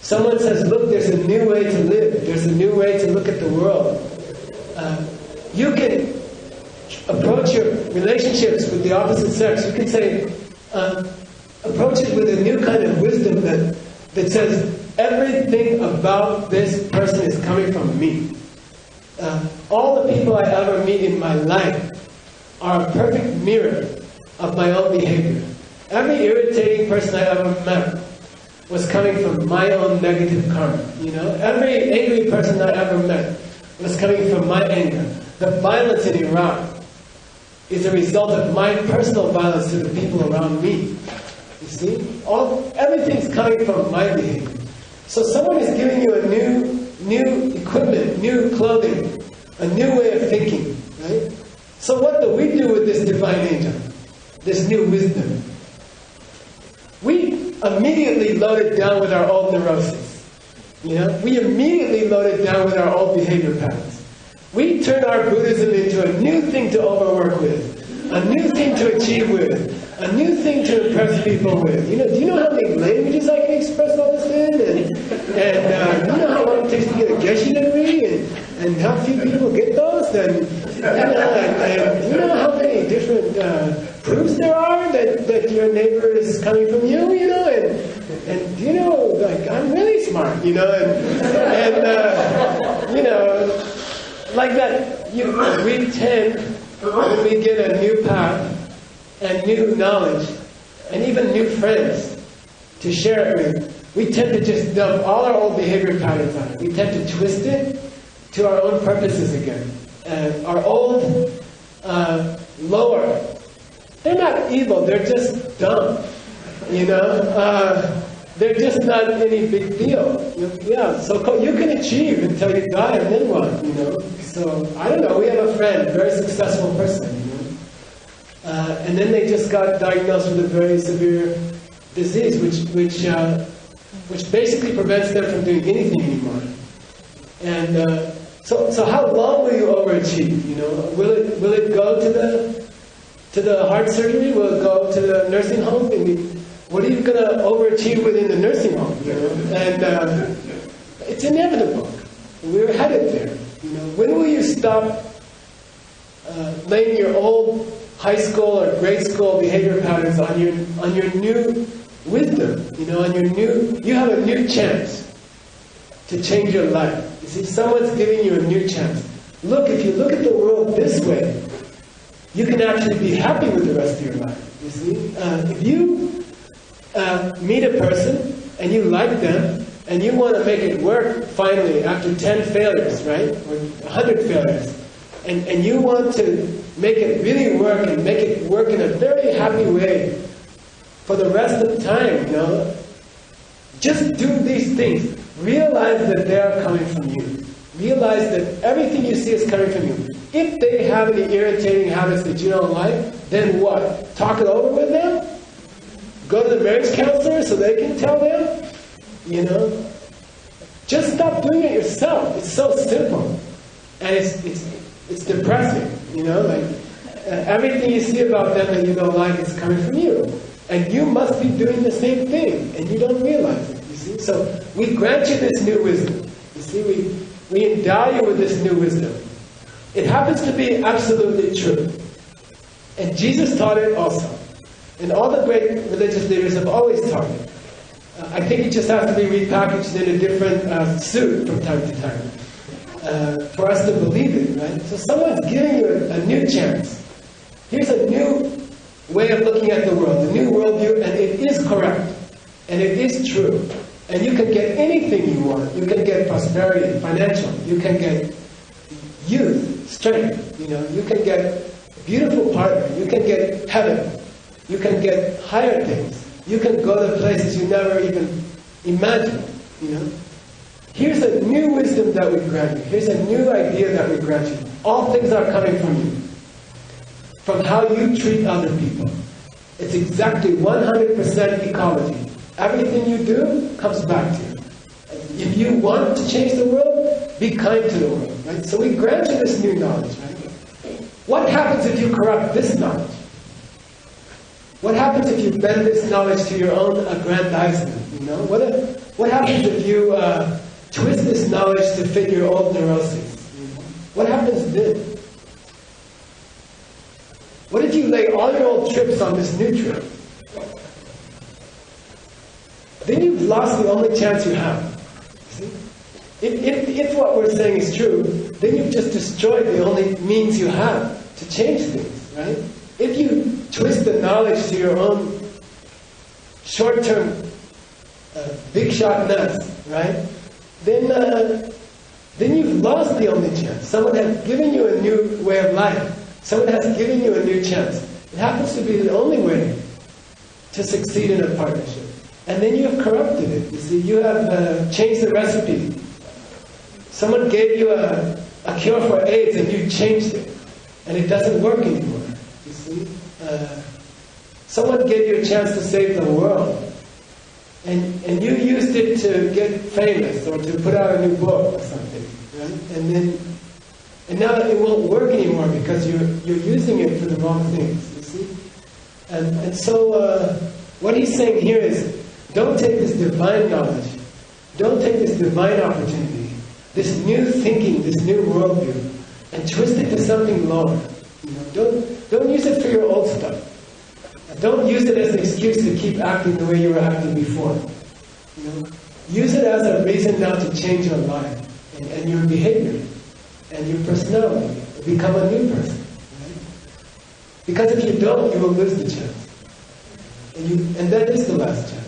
Someone says, look, there's a new way to live. There's a new way to look at the world. You can approach your relationships with the opposite sex. You can say, approach it with a new kind of wisdom that says, everything about this person is coming from me. All the people I ever meet in my life are a perfect mirror of my own behavior. Every irritating person I ever met was coming from my own negative karma. You know, every angry person I ever met was coming from my anger. The violence in Iraq is a result of my personal violence to the people around me. You see, everything's coming from my behavior. So someone is giving you a new equipment, new clothing, a new way of thinking, right? So what do we do with this divine angel, this new wisdom? We immediately load it down with our old neuroses. You know, we immediately load it down with our old behavior patterns. We turn our Buddhism into a new thing to overwork with, a new thing to achieve with, a new thing to impress people with. You know, do you know how many languages I can express all this in? And do you know how long it takes to get a Geshe degree? And how few people get those? And you know how many different proofs there are that your neighbor is coming from you? You know, And you know, like, I'm really smart, you know, and you know, like that, we tend, when we get a new path and new knowledge and even new friends to share it with, we tend to just dump all our old behavior patterns on it. We tend to twist it to our own purposes again. And our old, lower, they're not evil, they're just dumb, you know? They're just not any big deal. Yeah, so you can achieve until you die, and then what, you know? So, I don't know, we have a friend, a very successful person, you know? And then they just got diagnosed with a very severe disease, which basically prevents them from doing anything anymore. And so how long will you overachieve? You know, will it go to the heart surgery? Will it go to the nursing home? I mean, what are you going to overachieve within the nursing home? You know, and it's inevitable. We're headed there. You know, when will you stop laying your old high school or grade school behavior patterns on your new wisdom? You know, you have a new chance to change your life. You see, someone's giving you a new chance. Look, if you look at the world this way, you can actually be happy with the rest of your life. You see, if you meet a person and you like them and you want to make it work finally after 10 failures, right, or 100 failures, and you want to make it really work and make it work in a very happy way for the rest of the time, you know, just do these things. Realize that they are coming from you. Realize that everything you see is coming from you. If they have any irritating habits that you don't like, then what? Talk it over with them? Go to the marriage counselor so they can tell them? You know? Just stop doing it yourself. It's so simple. And it's depressing, you know? Like, everything you see about them that you don't like is coming from you. And you must be doing the same thing, and you don't realize it, you see? So we grant you this new wisdom. You see, we endow you with this new wisdom. It happens to be absolutely true. And Jesus taught it also. And all the great religious leaders have always taught it. I think it just has to be repackaged in a different suit from time to time for us to believe it, right? So someone's giving you a new chance. Here's a new way of looking at the world, a new worldview, and it is correct. And it is true. And you can get anything you want. You can get prosperity, financial. You can get youth, strength. You know, you can get a beautiful partner. You can get heaven. You can get higher things. You can go to places you never even imagined. You know, here's a new wisdom that we grant you. Here's a new idea that we grant you. All things are coming from you, from how you treat other people. It's exactly 100% ecology. Everything you do comes back to you. If you want to change the world, be kind to the world. Right? So we grant you this new knowledge. Right? What happens if you corrupt this knowledge? What happens if you bend this knowledge to your own aggrandizement? You know, what happens if you twist this knowledge to fit your old neuroses? You know? What happens then? What if you lay all your old trips on this new trip? Then you've lost the only chance you have. See? If what we're saying is true, then you've just destroyed the only means you have to change things, right? If you twist the knowledge to your own short-term, big shot nuts, right? Then you've lost the only chance. Someone has given you a new way of life. Someone has given you a new chance. It happens to be the only way to succeed in a partnership. And then you have corrupted it. You see, you have changed the recipe. Someone gave you a cure for AIDS and you changed it. And it doesn't work anymore. You see? Someone gave you a chance to save the world. And you used it to get famous or to put out a new book or something. Right? And now it won't work anymore because you're using it for the wrong things. You see? And so what he's saying here is, don't take this divine knowledge, don't take this divine opportunity, this new thinking, this new worldview, and twist it to something lower. You know, don't use it for your old stuff. Don't use it as an excuse to keep acting the way you were acting before. Use it as a reason now to change your life and your behavior and your personality, become a new person. Right? Because if you don't, you will lose the chance. And that is the last chance.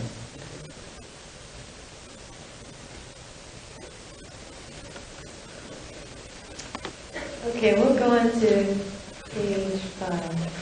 Okay, we'll go on to page 5.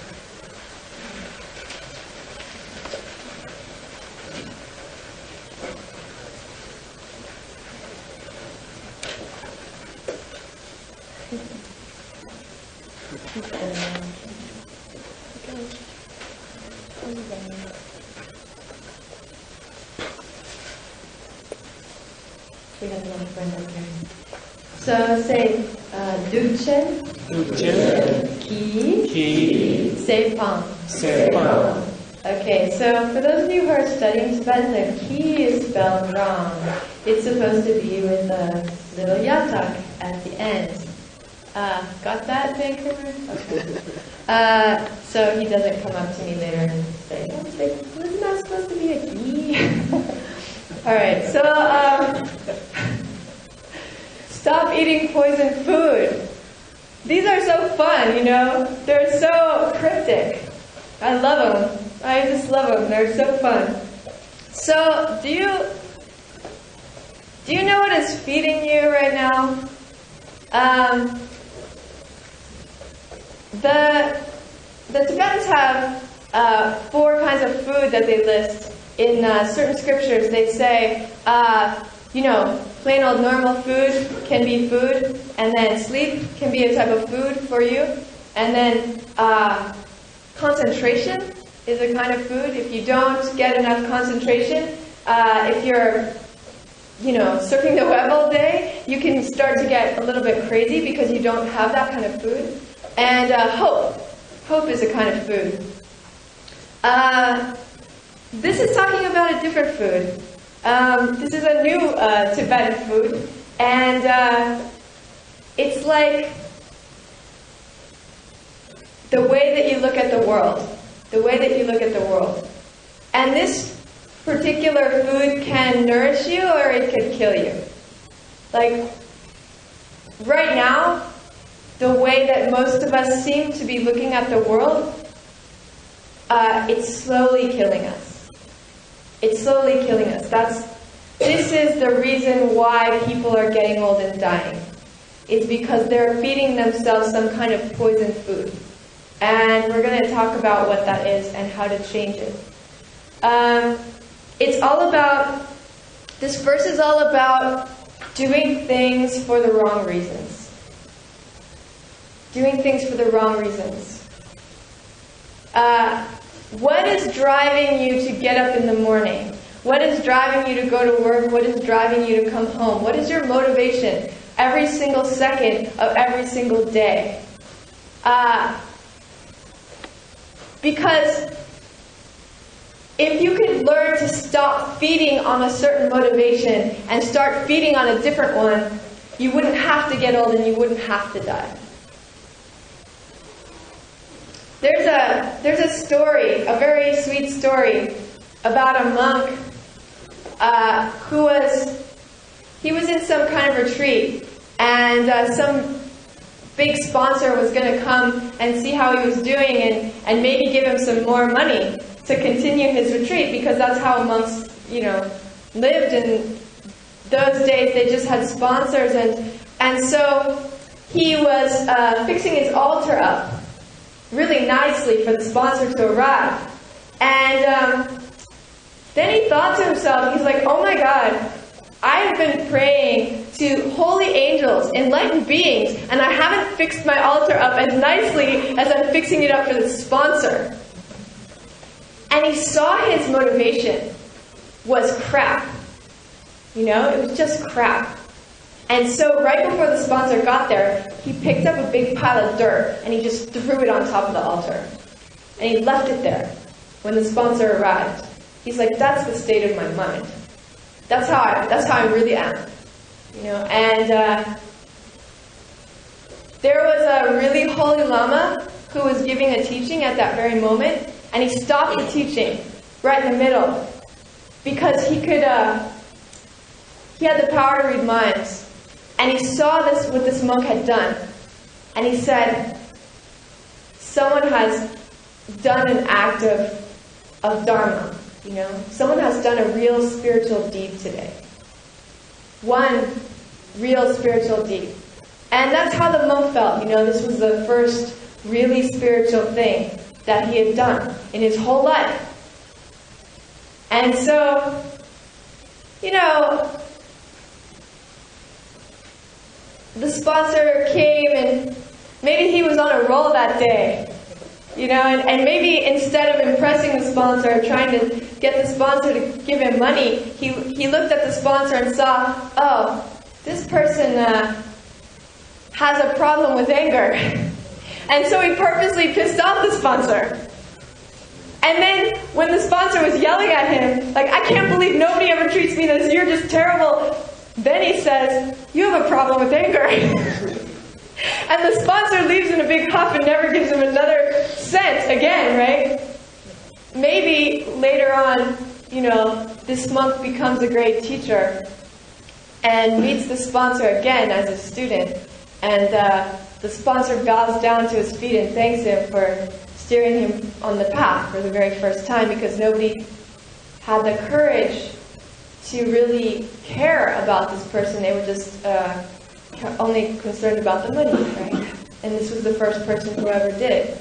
We have another friend up here. So say Duchen, Ki, Sepang. Okay, so for those of you who are studying Tibetan, the Ki is spelled wrong. It's supposed to be with a little yatak at the end. Got that, Vancouver? Okay. So he doesn't come up to me later and say, wasn't that supposed to be a Ki? Alright, so stop eating poison food. These are so fun, They're so cryptic. I love them. I just love them. They're so fun. So, do you know what is feeding you right now? The Tibetans have 4 kinds of food that they list. In certain scriptures, they say, plain old normal food can be food, and then sleep can be a type of food for you, and then concentration is a kind of food. If you don't get enough concentration, if you're, surfing the web all day, you can start to get a little bit crazy because you don't have that kind of food. And hope is a kind of food. This is talking about a different food. This is a new Tibetan food, and it's like the way that you look at the world. The way that you look at the world. And this particular food can nourish you or it can kill you. Like, right now, the way that most of us seem to be looking at the world, it's slowly killing us. It's slowly killing us. This is the reason why people are getting old and dying. It's because they're feeding themselves some kind of poison food. And we're going to talk about what that is and how to change it. It's all about, this verse is all about doing things for the wrong reasons. Doing things for the wrong reasons. What is driving you to get up in the morning? What is driving you to go to work? What is driving you to come home? What is your motivation every single second of every single day? Because if you could learn to stop feeding on a certain motivation and start feeding on a different one, you wouldn't have to get old and you wouldn't have to die. There's a story, a very sweet story, about a monk who was in some kind of retreat, and some big sponsor was going to come and see how he was doing and maybe give him some more money to continue his retreat, because that's how monks, lived in those days. They just had sponsors, and so he was fixing his altar up really nicely for the sponsor to arrive. And then he thought to himself, he's like, oh my God, I have been praying to holy angels, enlightened beings, and I haven't fixed my altar up as nicely as I'm fixing it up for the sponsor. And he saw his motivation was crap. It was just crap. And so right before the sponsor got there, he picked up a big pile of dirt and he just threw it on top of the altar. And he left it there when the sponsor arrived. He's like, that's the state of my mind. That's how I really am. And there was a really holy Lama who was giving a teaching at that very moment, and he stopped the teaching right in the middle because he could he had the power to read minds. And he saw what this monk had done. And he said, someone has done an act of dharma, Someone has done a real spiritual deed today. One real spiritual deed. And that's how the monk felt. This was the first really spiritual thing that he had done in his whole life. And so, the sponsor came, and maybe he was on a roll that day, and maybe instead of impressing the sponsor or trying to get the sponsor to give him money, he looked at the sponsor and saw, oh, this person has a problem with anger. And so he purposely pissed off the sponsor. And then when the sponsor was yelling at him, like, I can't believe nobody ever treats me this, you're just terrible. Then he says, you have a problem with anger. And the sponsor leaves in a big huff and never gives him another cent again, right? Maybe later on, this monk becomes a great teacher and meets the sponsor again as a student. And the sponsor bows down to his feet and thanks him for steering him on the path for the very first time, because nobody had the courage to really care about this person. They were just only concerned about the money, right? And this was the first person who ever did.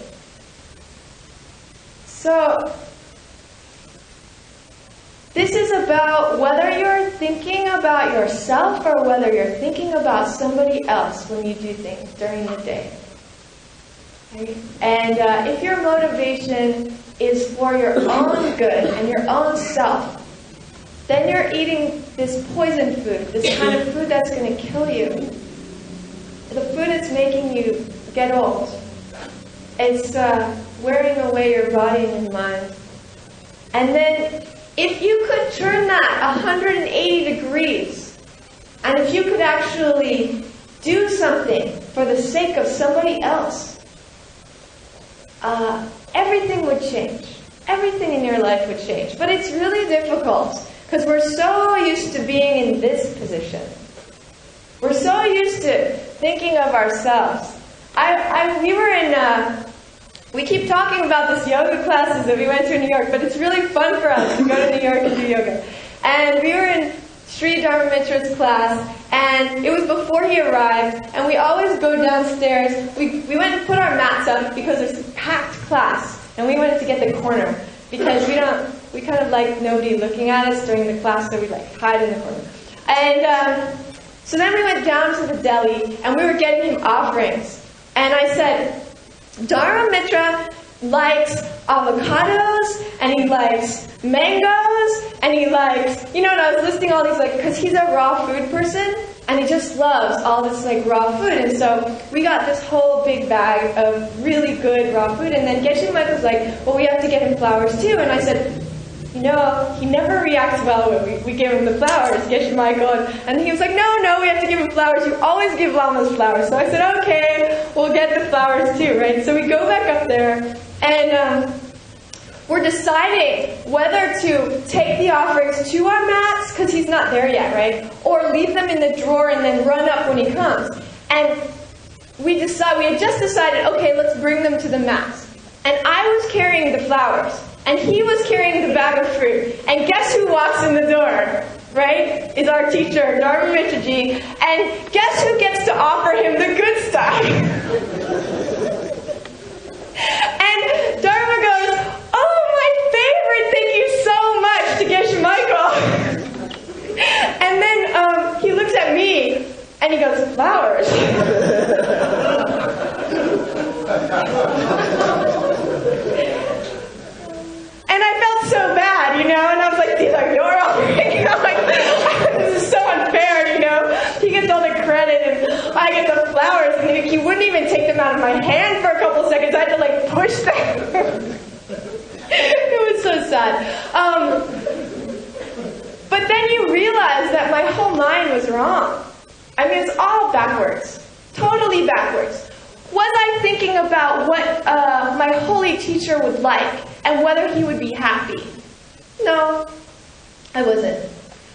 So, this is about whether you're thinking about yourself or whether you're thinking about somebody else when you do things during the day. Right? And if your motivation is for your own good and your own self, then you're eating this poison food, this kind of food that's going to kill you. The food that's making you get old. It's wearing away your body and your mind. And then, if you could turn that 180 degrees, and if you could actually do something for the sake of somebody else, everything would change. Everything in your life would change. But it's really difficult, because we're so used to being in this position. We're so used to thinking of ourselves. We keep talking about this yoga classes that we went to in New York, but it's really fun for us to go to New York and do yoga. And we were in Sri Dharma Mitra's class, and it was before he arrived, and we always go downstairs. We went and put our mats up because it's a packed class, and we wanted to get the corner, because we kind of like nobody looking at us during the class, so we hide in the corner. And so then we went down to the deli, and we were getting him offerings. And I said, Dharma Mitra likes avocados, and he likes mangoes, and he likes, and I was listing all these, because he's a raw food person, and he just loves all this, raw food. And so we got this whole big bag of really good raw food, and then Geshe Michael was like, well, we have to get him flowers too. And I said, he never reacts well when we give him the flowers, Geshe Michael. And he was like, no, we have to give him flowers. You always give Lamas flowers. So I said, okay, we'll get the flowers too, right? So we go back up there, and we're deciding whether to take the offerings to our mats, because he's not there yet, right? Or leave them in the drawer and then run up when he comes. And we had just decided, okay, let's bring them to the mats. And I was carrying the flowers, and he was carrying the bag of fruit. And guess who walks in the door, right? Is our teacher, Dharma Mitraji. And guess who gets to offer him the good stuff? And Dharma goes, oh, my favorite, thank you so much, to Geshe Michael. And then he looks at me, and he goes, flowers. And I felt so bad, and I was like, these are your offerings. I'm like, this is so unfair, He gets all the credit, and I get the flowers, and he wouldn't even take them out of my hand for a couple seconds. I had to, push them. It was so sad. But then you realize that my whole mind was wrong. I mean, it's all backwards. Totally backwards. Was I thinking about what my holy teacher would like and whether he would be happy? No, I wasn't.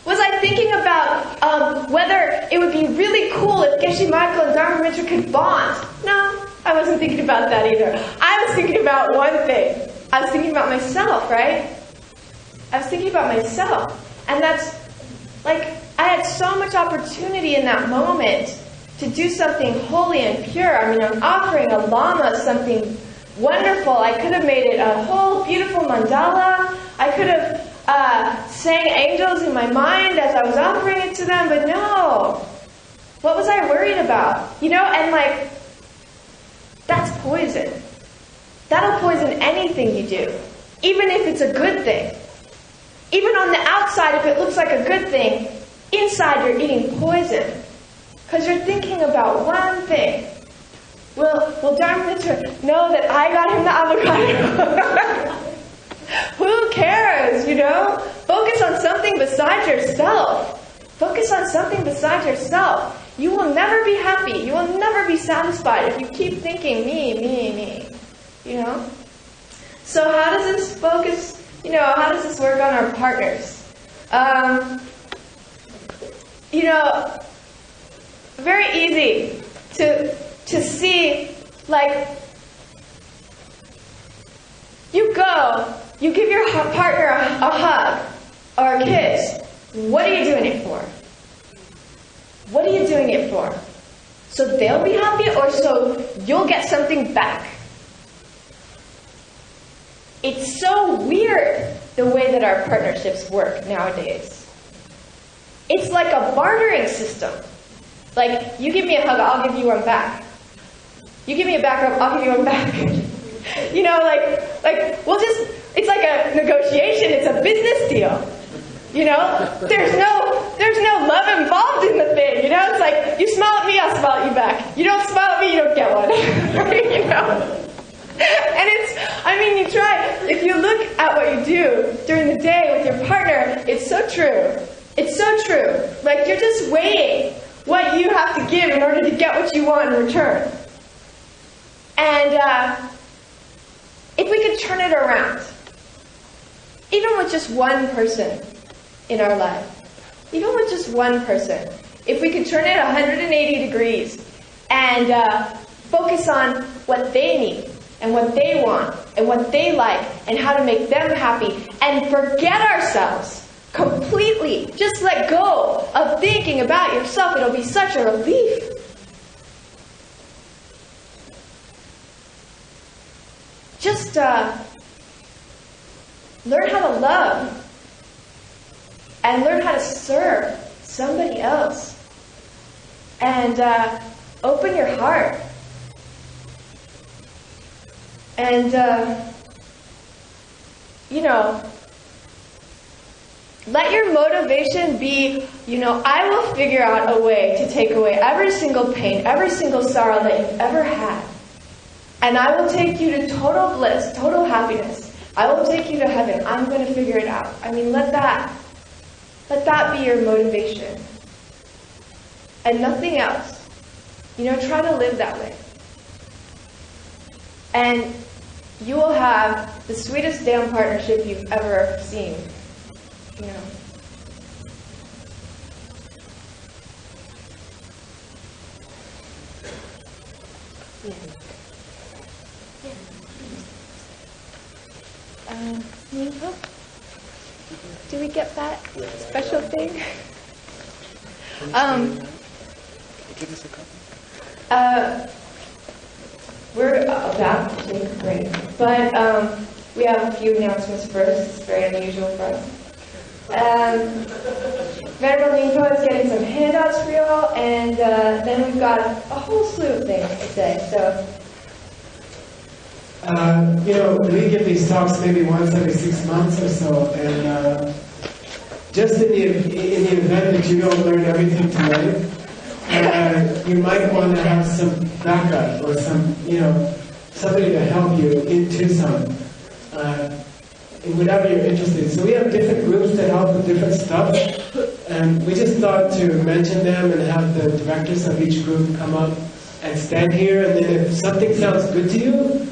Was I thinking about whether it would be really cool if Geshe Michael and Dharma Mitra could bond? No, I wasn't thinking about that either. I was thinking about one thing. I was thinking about myself, right? I was thinking about myself. And that's, like, I had so much opportunity in that moment to do something holy and pure. I mean, I'm offering a Lama something wonderful. I could have made it a whole beautiful mandala. I could have sang angels in my mind as I was offering it to them, but no. What was I worried about? You know, and like, that's poison. That'll poison anything you do, even if it's a good thing. Even on the outside, if it looks like a good thing, inside you're eating poison. Because you're thinking about one thing. Will Dharma Mitra know that I got him the avocado? Who cares, you know? Focus on something besides yourself. Focus on something besides yourself. You will never be happy. You will never be satisfied if you keep thinking me, me, me. You know? So how does this focus, you know, how does this work on our partners? You know, very easy to see, like, you go, you give your partner a hug or a kiss. What are you doing it for? What are you doing it for? So they'll be happy, or so you'll get something back? It's so weird the way that our partnerships work nowadays. It's like a bartering system. Like, you give me a hug, I'll give you one back. You give me a back rub, I'll give you one back. You know, like we'll just, it's like a negotiation, it's a business deal. You know? There's no love involved in the thing, you know? It's like, you smile at me, I'll smile at you back. You don't smile at me, you don't get one. You know? And it's, I mean, you try, if you look at what you do during the day with your partner, it's so true. It's so true. Like, you're just weighing what you have to give in order to get what you want in return. And if we could turn it around, even with just one person in our life, even with just one person, if we could turn it 180 degrees and focus on what they need and what they want and what they like and how to make them happy and forget ourselves completely, just let go of thinking about yourself, it'll be such a relief. Just learn how to love and learn how to serve somebody else and open your heart and you know, let your motivation be, you know, I will figure out a way to take away every single pain, every single sorrow that you've ever had. And I will take you to total bliss, total happiness. I will take you to heaven. I'm going to figure it out. I mean, let that be your motivation. And nothing else. You know, try to live that way. And you will have the sweetest damn partnership you've ever seen. You know. Nico? Do we get that special thing?
Give us a copy.
We're about to take a break, but we have a few announcements first. It's very unusual for us. Venerable Nico is getting some handouts for y'all, and then we've got a whole slew of things to say. So.
You know, we give these talks maybe once every 6 months or so, and just in the event that you don't learn everything tonight, you might want to have some backup or some, you know, somebody to help you in Tucson, in whatever you're interested in. So we have different groups that help with different stuff, and we just thought to mention them and have the directors of each group come up and stand here, and then if something sounds good to you,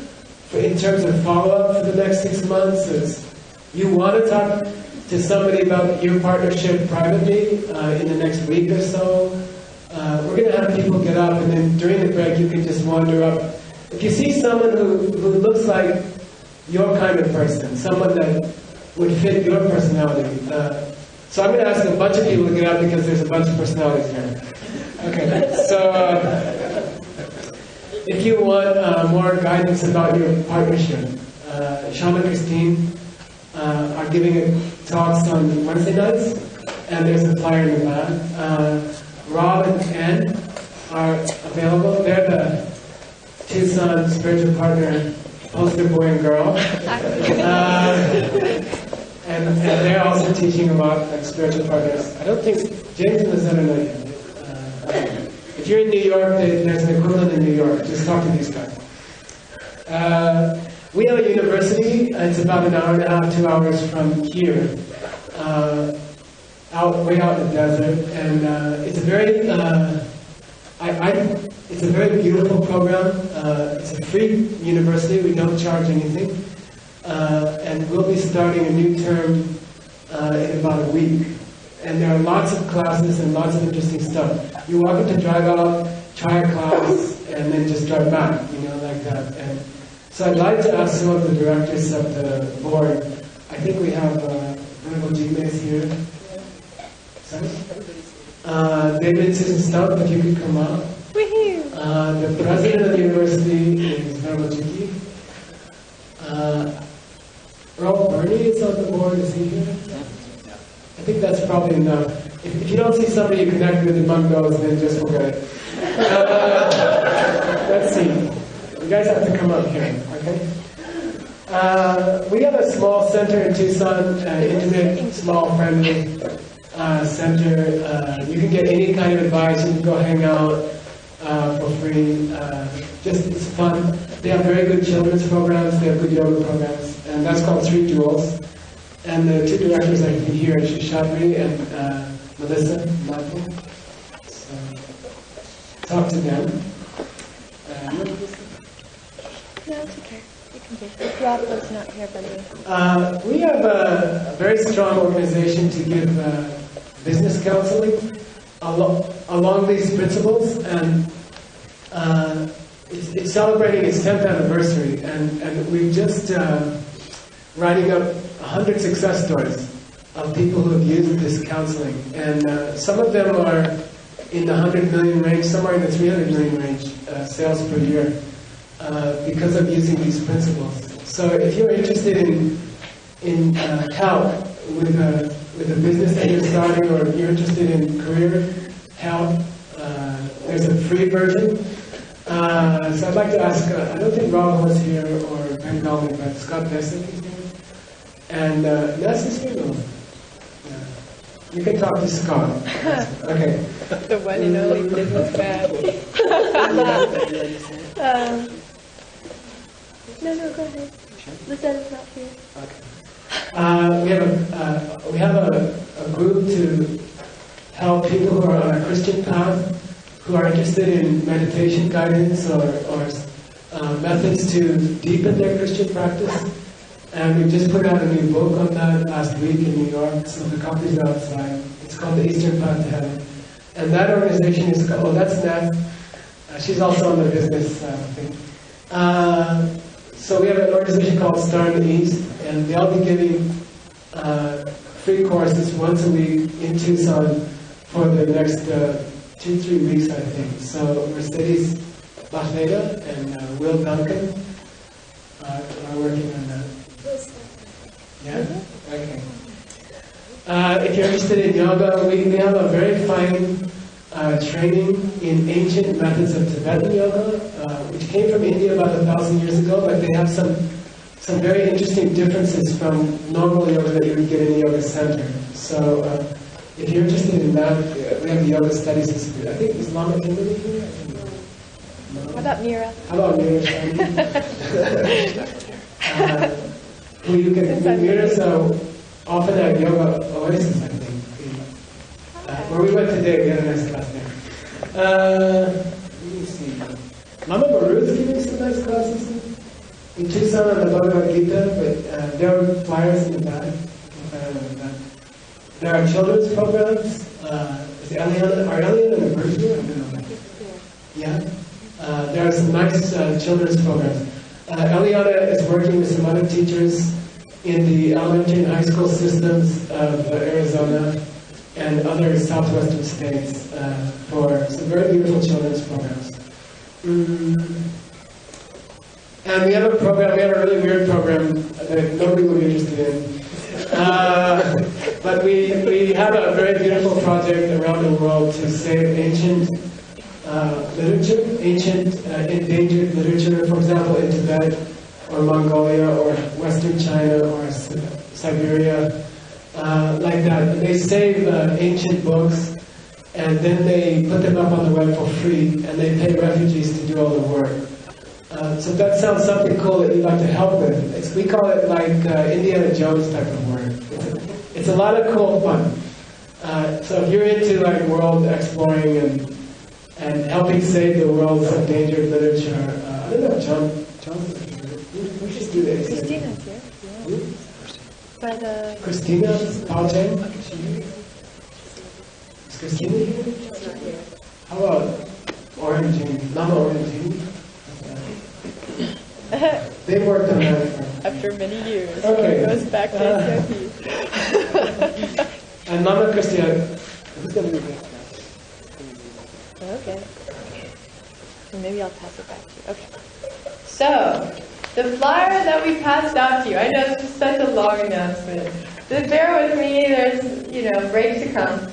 in terms of follow-up for the next 6 months, is you want to talk to somebody about your partnership privately in the next week or so. We're going to have people get up, and then during the break you can just wander up. If you see someone who looks like your kind of person, someone that would fit your personality. So I'm going to ask a bunch of people to get up because there's a bunch of personalities here. Okay, so if you want more guidance about your partnership, Sean and Christine are giving talks on Wednesday nights, and there's a flyer in the back. Rob and Ann are available. They're the Tucson spiritual partner, poster boy and girl. And they're also teaching about like spiritual partners. I don't think James and Lizette are not yet. If you're in New York, there's an equivalent in New York. Just talk to these guys. We have a university. It's about an hour and a half, 2 hours from here, way out in the desert, and it's a very it's a very beautiful program. It's a free university. We don't charge anything. And we'll be starting a new term in about a week. And there are lots of classes and lots of interesting stuff. You're welcome to drive out, try a class, and then just drive back, like that. And so I'd like to ask some of the directors of the board. I think we have Venerable G-Mays here. Sorry? David and Susan Stump, if you could come up. The president of the university is Venerable Jiki. Earl Bernie is on the board, is he here? I think that's probably enough. If you don't see somebody you connect with among those, then just forget it. Let's see. You guys have to come up here, okay? We have a small center in Tucson, intimate, small, friendly center. You can get any kind of advice. You can go hang out for free. Just it's fun. They have very good children's programs. They have good yoga programs. And that's called 3 Jewels. And the 2 directors are here, Shishadri and Melissa Maple. So, talk to them.
No, it's okay. You can be. Rob was not here, buddy.
We have a very strong organization to give business counseling along these principles, and it's celebrating its 10th anniversary, and we've just writing up 100 success stories of people who have used this counseling, and some of them are in the 100 million range, some are in the 300 million range sales per year because of using these principles. So if you're interested in help with a business that you're starting, or you're interested in career help, there's a free version. So I'd like to ask, I don't think Rob was here or Ben Goldman, but Scott Bessick is here. And that's his funeral. Yeah. You can talk to Scott. Okay.
The one and only business man. No, go ahead. Lizette is not here.
Okay. We have a group to help people who are on a Christian path, who are interested in meditation guidance or methods to deepen their Christian practice. And we just put out a new book on that last week in New York, so the copy's outside. It's called The Eastern Path to Heaven. And that organization is called, that's Nat. She's also on the business thing. So we have an organization called Star in the East, and they'll be giving free courses once a week in Tucson for the next 2-3 weeks, I think. So Mercedes Bacheda and Will Duncan are working on that. Yeah? Okay. If you're interested in yoga, we have a very fine training in ancient methods of Tibetan yoga, which came from India about 1,000 years ago, but they have some very interesting differences from normal yoga that you would get in a yoga center. So if you're interested in that, we have the Yoga Studies Institute. I think is Lama Kimberly here?
How about Mira?
How about Mira? Who you can Mira's often at Yoga Oasis, I think. Where we went today, we had a nice class there. Let me see. Mama Maru's giving some nice classes in Tucson on the Bhagavad Gita, but there are flyers in the back. There are children's programs. Is Eliana, are Eliana and Berger? I don't know. Yeah. There are some nice children's programs. Eliana is working with some other teachers in the elementary and high school systems of Arizona and other southwestern states for some very beautiful children's programs. And we have a program, we have a really weird program that nobody will be interested in. But we have a very beautiful project around the world to save ancient literature, ancient endangered literature, for example, in Tibet or Mongolia or Western China or Siberia, like that. And they save ancient books and then they put them up on the web for free and they pay refugees to do all the work. So that sounds something cool that you'd like to help with. We call it like Indiana Jones type of work. It's a lot of cool fun. So if you're into like world exploring and helping save the world's endangered literature, I don't know, John's we should do this.
Christina's here. Yeah. But
Christina, Paul Chang? Is Christina here?
she's not here.
How about Orangini? Lama Orangini? They worked on that.
After many years,
Okay.
it goes back to Ethiopia.
And Lama Christina, who's going to be next?
Okay. Maybe I'll pass it back to you. Okay. So, the flyer that we passed out to you, I know this is such a long announcement. Just bear with me, there's, breaks to come.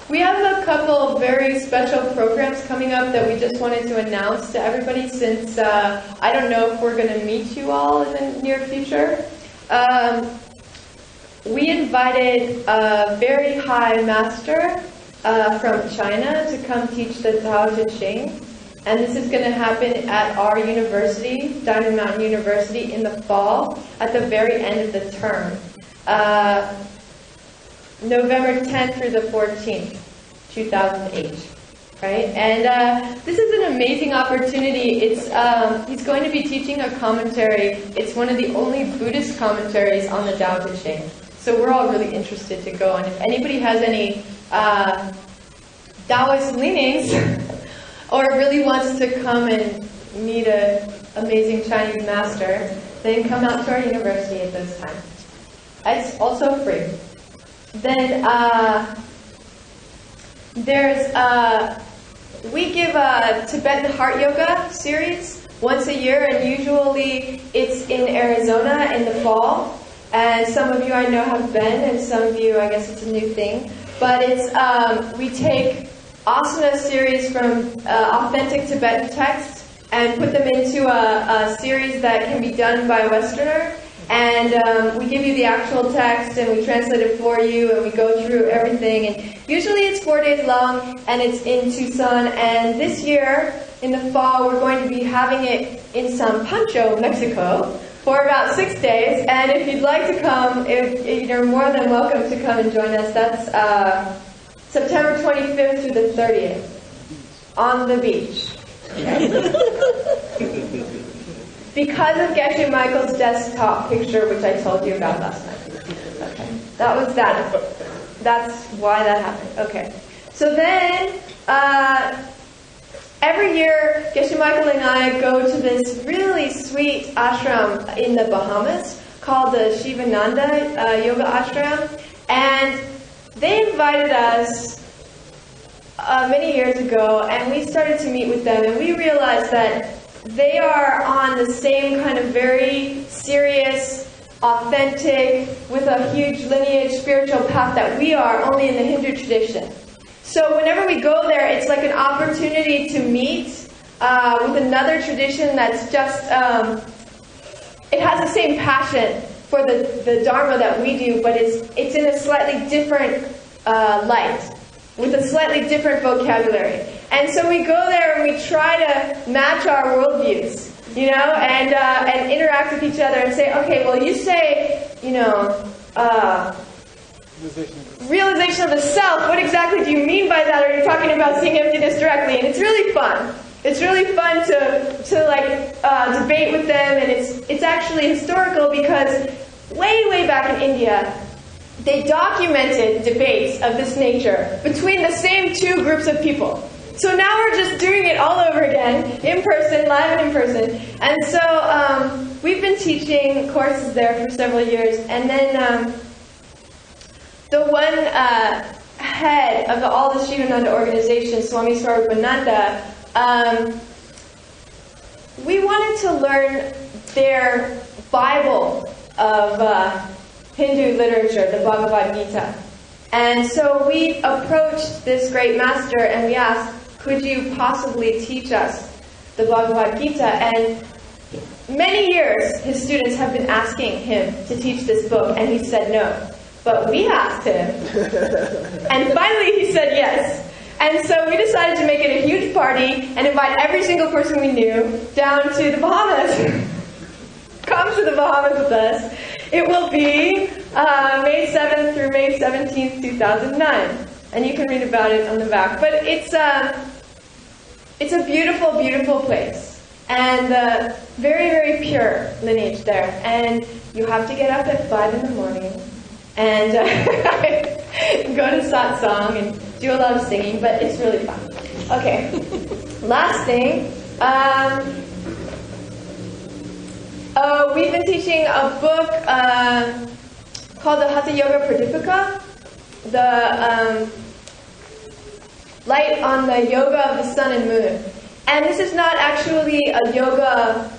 We have a couple of very special programs coming up that we just wanted to announce to everybody since I don't know if we're going to meet you all in the near future. We invited a very high master from China to come teach the Tao Te Ching. And this is going to happen at our university, Diamond Mountain University, in the fall, at the very end of the term. November 10th through the 14th, 2008. Right? And this is an amazing opportunity. He's going to be teaching a commentary. It's one of the only Buddhist commentaries on the Tao Te Ching. So we're all really interested to go. And if anybody has any Taoist leanings, or really wants to come and meet an amazing Chinese master, then come out to our university at this time. It's also free. Then we give a Tibetan Heart Yoga series once a year, and usually it's in Arizona in the fall. And some of you I know have been, and some of you I guess it's a new thing. But it's we take asana series from authentic Tibetan texts and put them into a series that can be done by a Westerner. And we give you the actual text and we translate it for you and we go through everything. And usually it's 4 days long and it's in Tucson. And this year, in the fall, we're going to be having it in San Pancho, Mexico, for about 6 days. And if you'd like to come, you're more than welcome to come and join us. That's September 25th through the 30th, on the beach. Because of Geshe Michael's desktop picture, which I told you about last night. Okay. That was that. That's why that happened. Okay. So then, every year, Geshe Michael and I go to this really sweet ashram in the Bahamas called the Shivananda Yoga Ashram. And they invited us many years ago, and we started to meet with them, and we realized that they are on the same kind of very serious, authentic, with a huge lineage spiritual path that we are, only in the Hindu tradition. So whenever we go there, it's like an opportunity to meet with another tradition that's just, it has the same passion for the Dharma that we do, but it's in a slightly different light, with a slightly different vocabulary. And so we go there and we try to match our worldviews, and interact with each other and say, okay, well, you say, realization of the self. What exactly do you mean by that? Or are you talking about seeing emptiness directly? And it's really fun. It's really fun to debate with them, and it's actually historical because way back in India, they documented debates of this nature between the same two groups of people. So now we're just doing it all over again, in person, live and in person. And so we've been teaching courses there for several years. And then the one head of all the Shivananda organization, Swami Swarupananda, we wanted to learn their Bible of Hindu literature, the Bhagavad Gita. And so we approached this great master and we asked, could you possibly teach us the Bhagavad Gita? And many years his students have been asking him to teach this book, and he said no. But we asked him, and finally he said yes. And so we decided to make it a huge party and invite every single person we knew down to the Bahamas. Come to the Bahamas with us. It will be May 7th through May 17th, 2009. And you can read about it on the back. But it's a beautiful, beautiful place. And very, very pure lineage there. And you have to get up at 5 in the morning and go to satsang and do a lot of singing, but it's really fun. Okay, last thing. We've been teaching a book called the Hatha Yoga Pradipika, the light on the yoga of the sun and moon. And this is not actually a yoga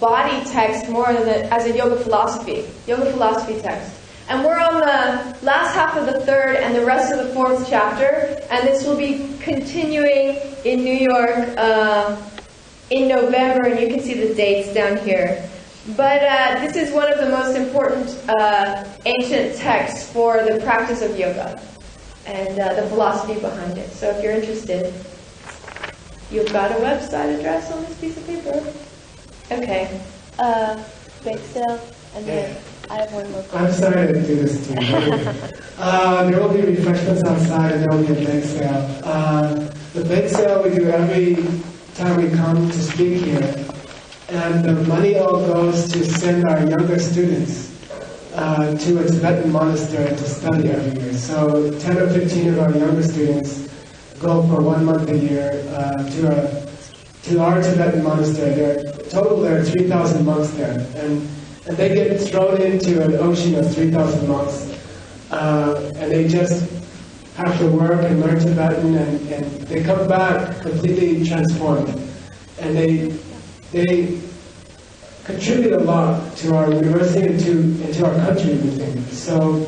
body text, more as a yoga philosophy text. And we're on the last half of the third and the rest of the fourth chapter, and this will be continuing in New York in November, and you can see the dates down here. But this is one of the most important ancient texts for the practice of yoga and the philosophy behind it. So if you're interested, you've got a website address on this piece of paper. Okay.
Bake sale, and then I have one more question.
I'm sorry to do this to you. There will be refreshments outside, and there will be a bake sale. The bake sale we do every time we come to speak here, and the money all goes to send our younger students to a Tibetan monastery to study every year. So 10 or 15 of our younger students go for 1 month a year to our Tibetan monastery. There are 3,000 monks there, and they get thrown into an ocean of 3,000 monks, and they just have to work and learn Tibetan, and they come back completely transformed, and they contribute a lot to our university and to our country, we think. So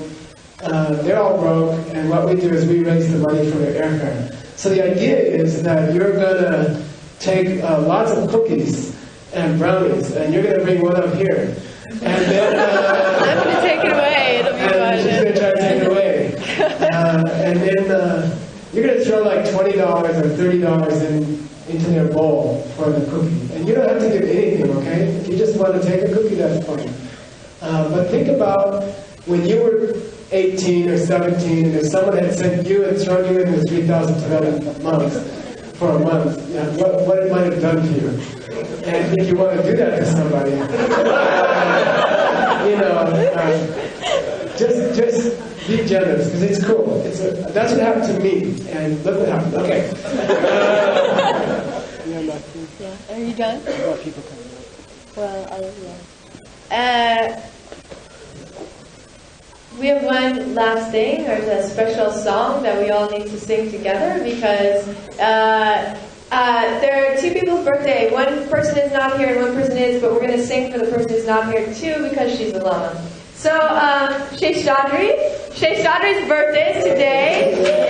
they're all broke, and what we do is we raise the money for their airfare. So the idea is that you're going to take lots of cookies and brownies, and you're going to bring one up here. And then
I'm going to take it away. It'll be fun.
She's going to try to take it away. And then you're going to throw like $20 or $30 into their bowl for the cookie. And you don't have to give anything, okay? If you just want to take a cookie, that's fine. But think about when you were 18 or 17, and if someone had sent you and thrown you in with 3,000 Tibetan monks for a month, what it might have done to you. And if you want to do that to somebody, just be generous, because it's cool. That's what happened to me, and look what happened. Okay.
Yeah. Are you done? Well,
yeah. We have one last thing. There's a special song that we all need to sing together, because there are two people's birthday. One person is not here and one person is, but we're going to sing for the person who's not here too, because she's a lama. So, Sheshadri's birthday is today. Yay!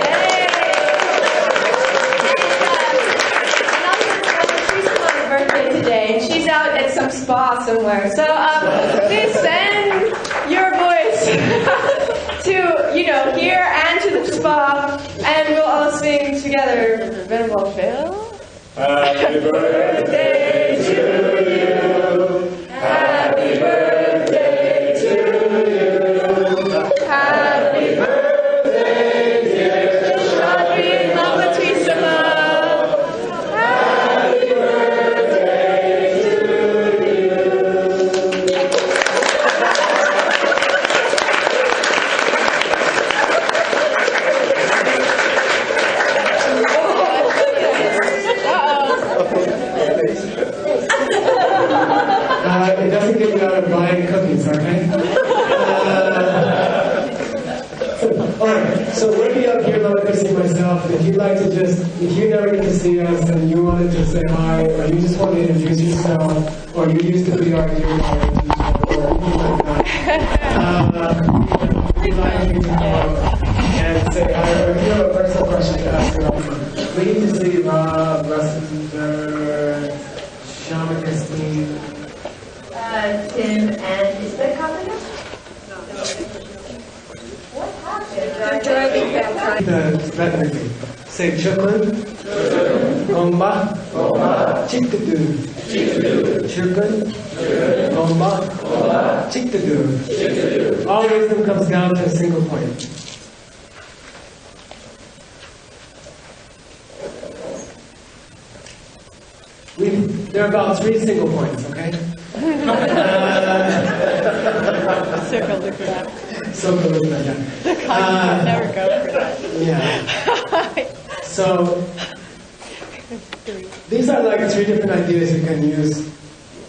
And birthday today, and she's out at some spa somewhere. So please send your voice to here and to the spa, and we'll all sing together. Venerable Phil.
Happy birthday to you. Happy birthday to you. Happy birthday, dear
Shadri Lama Trisama.
Happy birthday to you.
points, okay? Alright, so we'll be up here let me see myself. If you'd like to if you never get to see us and you wanted to say hi, or you just want to introduce yourself, or you used to be our dear teacher, or anything like that, we'd like you to come up and say hi, or if you have a personal question to ask, we need to see Rob, Russell, Shama, Christine,
Tim, and is that Kalia? What happened?
the Tibetan thing. Say Chukun, Gomba, Chiktadu, Chukun, Gomba, Chiktadu. All wisdom comes down to a single point. There are about 3 single points, okay?
Circle the graph.
Circle the graph, yeah.
The concept never go for that.
Yeah. So, these are like 3 different ideas you can use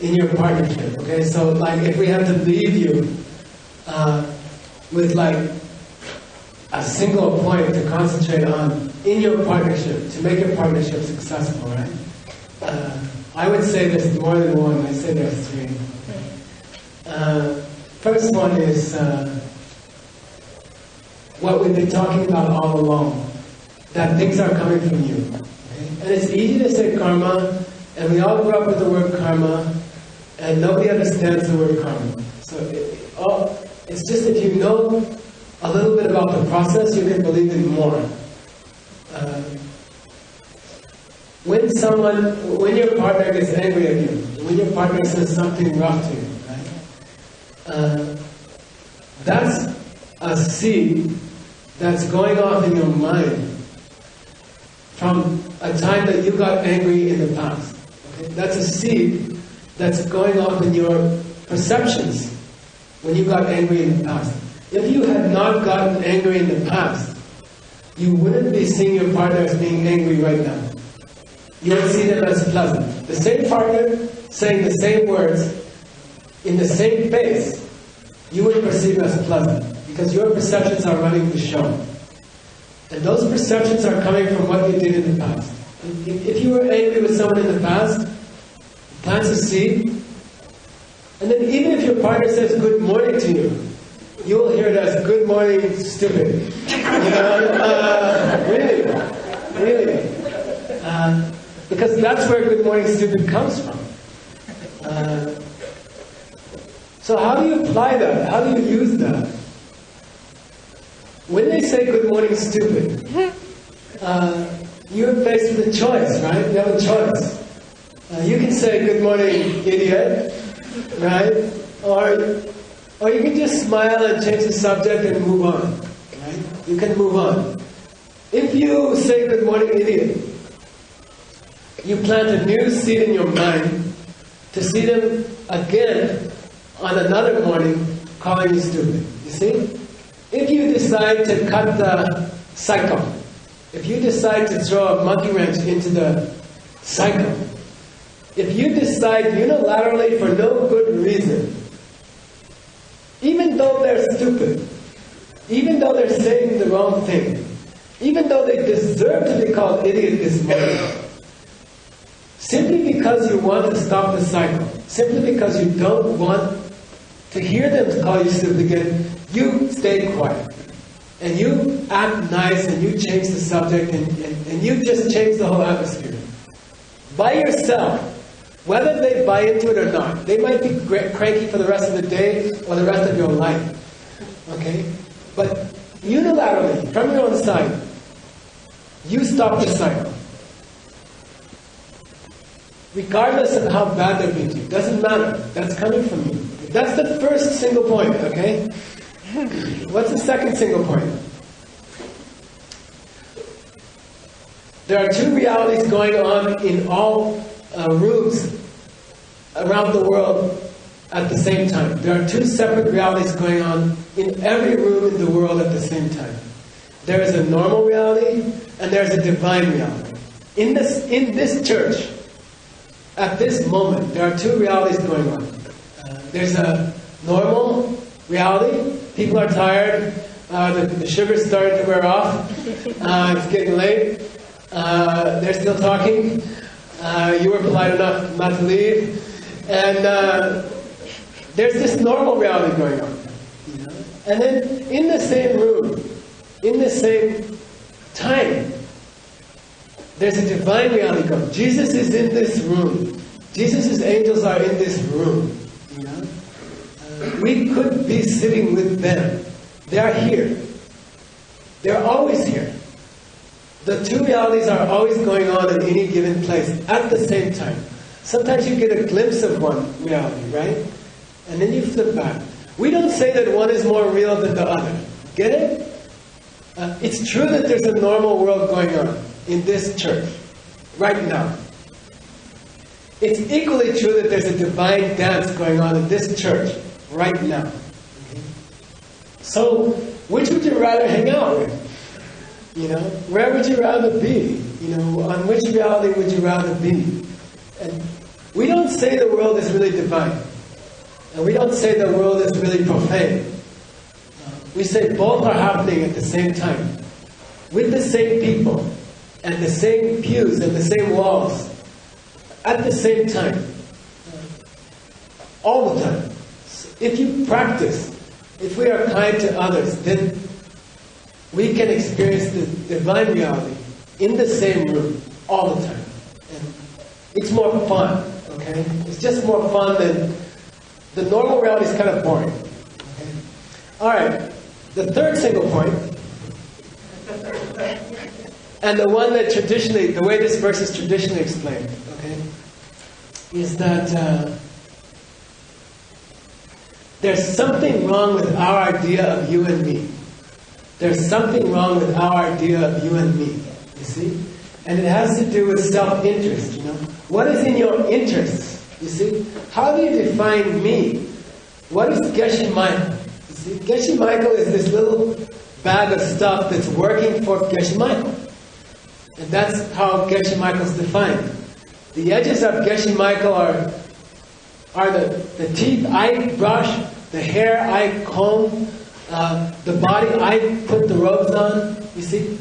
in your partnership, okay? So, like, if we have to leave you with like a single point to concentrate on in your partnership, to make your partnership successful, right? I would say there's more than one. I say there's 3. First one is what we've been talking about all along, that things are coming from you. Okay? And it's easy to say karma, and we all grew up with the word karma, and nobody understands the word karma. So it's just if you know a little bit about the process, you can believe in more. When your partner gets angry at you, when your partner says something rough to you, right? That's a seed that's going off in your mind from a time that you got angry in the past. Okay? That's a seed that's going off in your perceptions when you got angry in the past. If you had not gotten angry in the past, you wouldn't be seeing your partner as being angry right now. You would see them as pleasant. The same partner saying the same words in the same face, you would perceive as pleasant because your perceptions are running the show. And those perceptions are coming from what you did in the past. If you were angry with someone in the past, plant a seed, and then even if your partner says good morning to you, you will hear it as good morning, stupid. Really. Because that's where good morning, stupid comes from. So how do you apply that? How do you use that? When they say good morning, stupid, you're faced with a choice, right? You have a choice. You can say good morning, idiot, right? Or you can just smile and change the subject and move on, right? You can move on. If you say good morning, idiot, you plant a new seed in your mind to see them again on another morning calling you stupid. You see? If you decide to cut the cycle, if you decide to throw a monkey wrench into the cycle, if you decide unilaterally for no good reason, even though they're stupid, even though they're saying the wrong thing, even though they deserve to be called idiot this morning, simply because you want to stop the cycle, simply because you don't want to hear them call you stupid again, you stay quiet. And you act nice and you change the subject and you just change the whole atmosphere. By yourself, whether they buy into it or not. They might be cranky for the rest of the day or the rest of your life. Okay? But unilaterally, from your own side, you stop the cycle. Regardless of how bad they're being to you. Doesn't matter. That's coming from you. That's the first single point, okay? What's the second single point? There are 2 realities going on in all rooms around the world at the same time. There are 2 separate realities going on in every room in the world at the same time. There is a normal reality and there is a divine reality. In this church, at this moment, there are 2 realities going on. There's a normal reality. People are tired. The sugar's starting to wear off. It's getting late. They're still talking. You were polite enough not to leave. And there's this normal reality going on. You know? And then in the same room, in the same time, there's a divine reality going on. Jesus is in this room. Jesus' angels are in this room. You know? We could be sitting with them. They are here. They're always here. The two realities are always going on in any given place at the same time. Sometimes you get a glimpse of one reality, right? And then you flip back. We don't say that one is more real than the other. Get it? It's true that there's a normal world going on in this church right now. It's equally true that there's a divine dance going on in this church right now. Okay? So, which would you rather hang out with? You know, where would you rather be? You know, on which reality would you rather be? And we don't say the world is really divine. And we don't say the world is really profane. We say both are happening at the same time. With the same people. And the same pews and the same walls. At the same time. All the time. If you practice, if we are kind to others, then we can experience the divine reality in the same room all the time. And it's more fun, okay? It's just more fun than the normal reality is kind of boring. Okay? All right, the third single point, and the one that traditionally, the way this verse is traditionally explained, okay, is that there's something wrong with our idea of you and me. There's something wrong with our idea of you and me, you see? And it has to do with self-interest, you know? What is in your interests, you see? How do you define me? What is Geshe Michael? You see, Geshe Michael is this little bag of stuff that's working for Geshe Michael. And that's how Geshe Michael's defined. The edges of Geshe Michael are the teeth I brush, the hair I comb, the body I put the robes on. You see,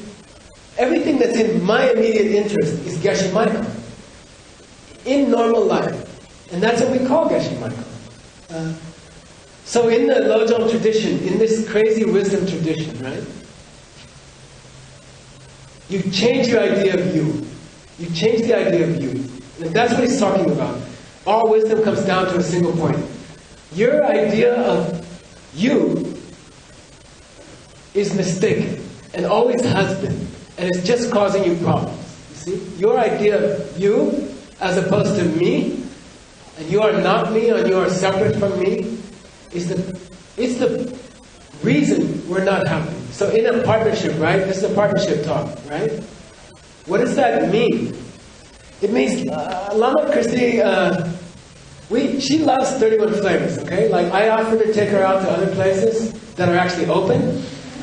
everything that's in my immediate interest is Geshe Michael in normal life, and that's what we call Geshe Michael. So in the Lojong tradition, in this crazy wisdom tradition, right? You change your idea of you. You change the idea of you, and that's what he's talking about. All wisdom comes down to a single point. Your idea of you is mistaken, and always has been, and it's just causing you problems. You see, your idea of you, as opposed to me, and you are not me, and you are separate from me, is the reason we're not happy. So in a partnership, right? This is a partnership talk, right? What does that mean? It means Lama Christie, she loves 31 flavors, okay? Like I offered to take her out to other places that are actually open.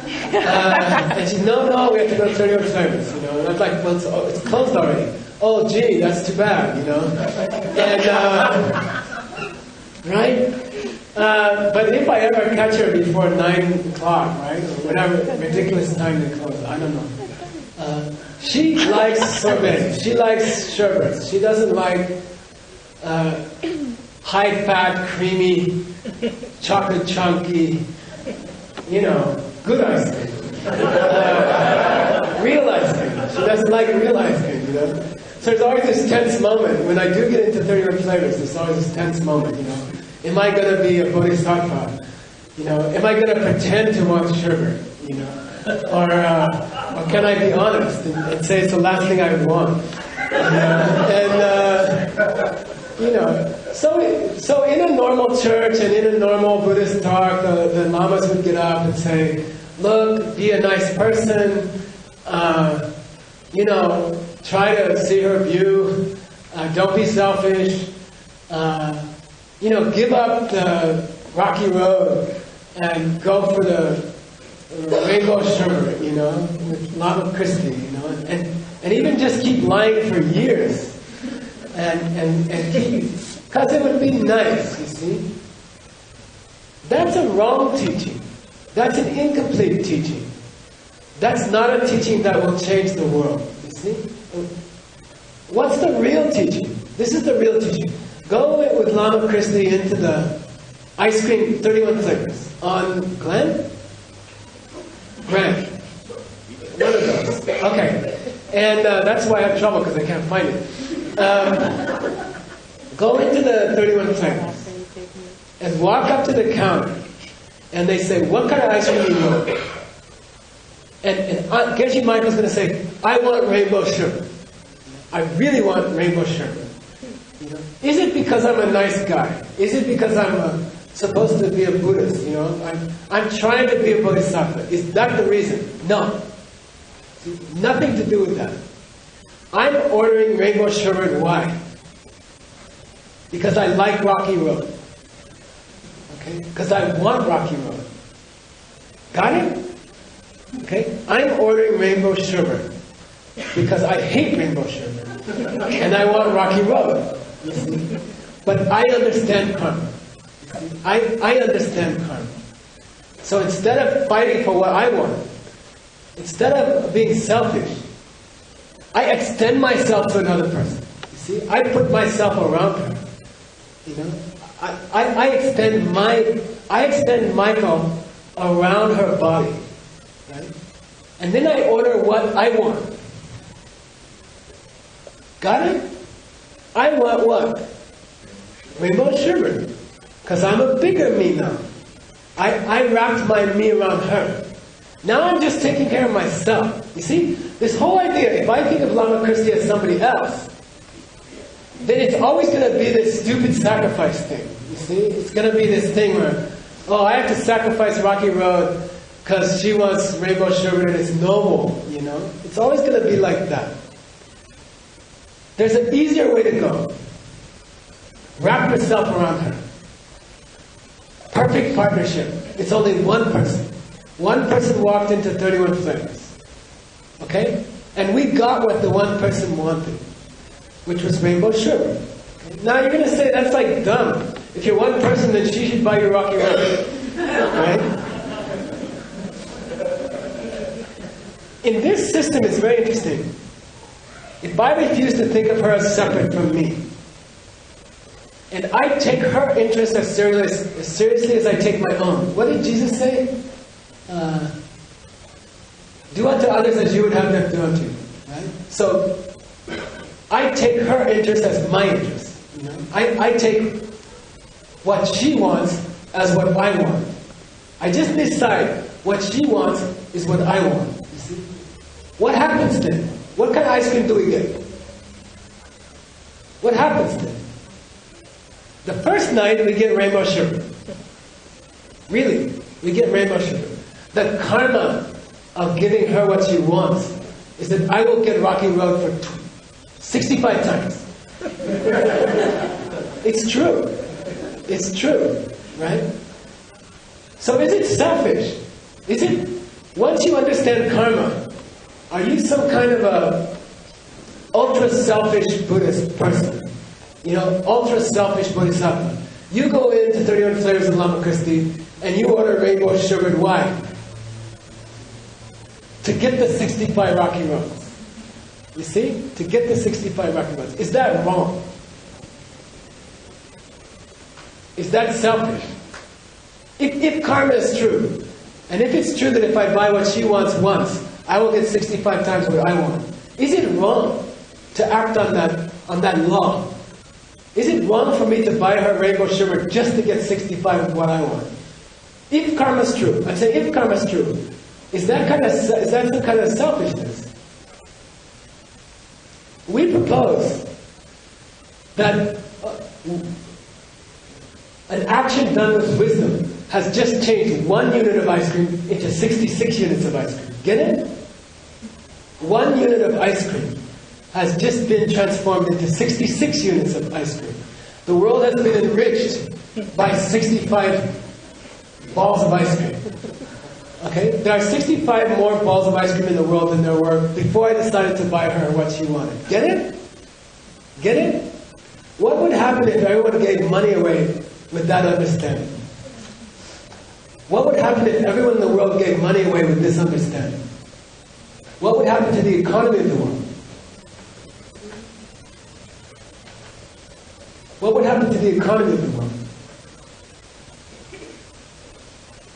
And she said, no, we have to go to 31 flavors, you know. And I was like, well, it's closed already. Oh, gee, that's too bad, you know. And, right? But if I ever catch her before 9 o'clock, right? Or whatever ridiculous time they close, I don't know. She likes sorbet. She likes sherbets. She doesn't like high-fat, creamy, chocolate chunky, you know, good ice cream. Real ice cream. She doesn't like real ice cream, you know. So there's always this tense moment. When I do get into 31 flavors, there's always this tense moment, you know. Am I going to be a bodhisattva? You know, am I going to pretend to want sherbet? You know, or can I be honest and say it's the last thing I want? You know, so in a normal church and in a normal Buddhist talk, the lamas would get up and say, "Look, be a nice person. You know, try to see her view. Don't be selfish. You know, give up the rocky road and go for the rainbow sherbet, you know, with Lama Christie, you know, and even just keep lying for years, and keep, because it would be nice, you see. That's a wrong teaching. That's an incomplete teaching. That's not a teaching that will change the world. You see? What's the real teaching? This is the real teaching. Go with Lama Christie into the ice cream 31 flavors on Glen? Grant. One of those. Okay. And that's why I have trouble, because I can't find it. Go into the 31 flavors and walk up to the counter, and they say, what kind of ice cream do you want? And Geshe Michael's going to say, I want rainbow sugar. I really want rainbow sugar. You know? Is it because I'm a nice guy? Is it because I'm supposed to be a Buddhist? You know, I'm trying to be a Bodhisattva. Is that the reason? No. Nothing to do with that. I'm ordering rainbow sugar. Why? Because I like Rocky Road. Okay? Because I want Rocky Road. Got it? Okay? I'm ordering rainbow sugar because I hate rainbow sugar. And I want Rocky Road. You see? But I understand karma. I understand karma. So instead of fighting for what I want, instead of being selfish, I extend myself to another person. You see? I put myself around her. You know? I extend Michael around her body. Right? And then I order what I want. Got it? I want what? Rainbow sugar. Because I'm a bigger me now. I wrapped my me around her. Now I'm just taking care of myself. You see? This whole idea, if I think of Lama Christie as somebody else, then it's always going to be this stupid sacrifice thing. You see? It's going to be this thing where, oh, I have to sacrifice Rocky Road because she wants rainbow sugar and it's noble, you know? It's always going to be like that. There's an easier way to go. Wrap yourself around her. Perfect partnership. It's only one person. One person walked into 31 flavors. Okay? And we got what the one person wanted, which was rainbow sugar. Okay? Now you're going to say that's like dumb. If you're one person, then she should buy you Rocky Road. Right? In this system, it's very interesting. If I refuse to think of her as separate from me, and I take her interest as seriously as I take my own, what did Jesus say? Do unto others as you would have them do unto you. Right? So, I take her interest as my interest. You know? I take what she wants as what I want. I just decide what she wants is what I want. You see? What happens then? What kind of ice cream do we get? What happens then? The first night we get rainbow sugar. Really, we get rainbow sugar. The karma of giving her what she wants is that I will get Rocky Road for 65 times. It's true. It's true, right? So is it selfish? Is it, once you understand karma, are you some kind of a ultra-selfish Buddhist person? You know, ultra-selfish Bodhisattva. You go into 31 flavors of Lama Christie and you order rainbow sugar. Why? To get the 65 Rocky Roads. You see? To get the 65 Rocky Roads. Is that wrong? Is that selfish? If karma is true, and if it's true that if I buy what she wants once, I will get 65 times what I want, is it wrong to act on that law? Is it wrong for me to buy her rainbow sugar just to get 65 of what I want? If karma is true, I'm saying if karma is true, is that some kind of selfishness? We propose that an action done with wisdom has just changed 1 unit of ice cream into 66 units of ice cream. Get it? 1 unit of ice cream has just been transformed into 66 units of ice cream. The world has been enriched by 65 balls of ice cream. Okay? There are 65 more balls of ice cream in the world than there were before I decided to buy her what she wanted. Get it? Get it? What would happen if everyone gave money away with that understanding? What would happen if everyone in the world gave money away with this understanding? What would happen to the economy of the world? What would happen to the economy of the world?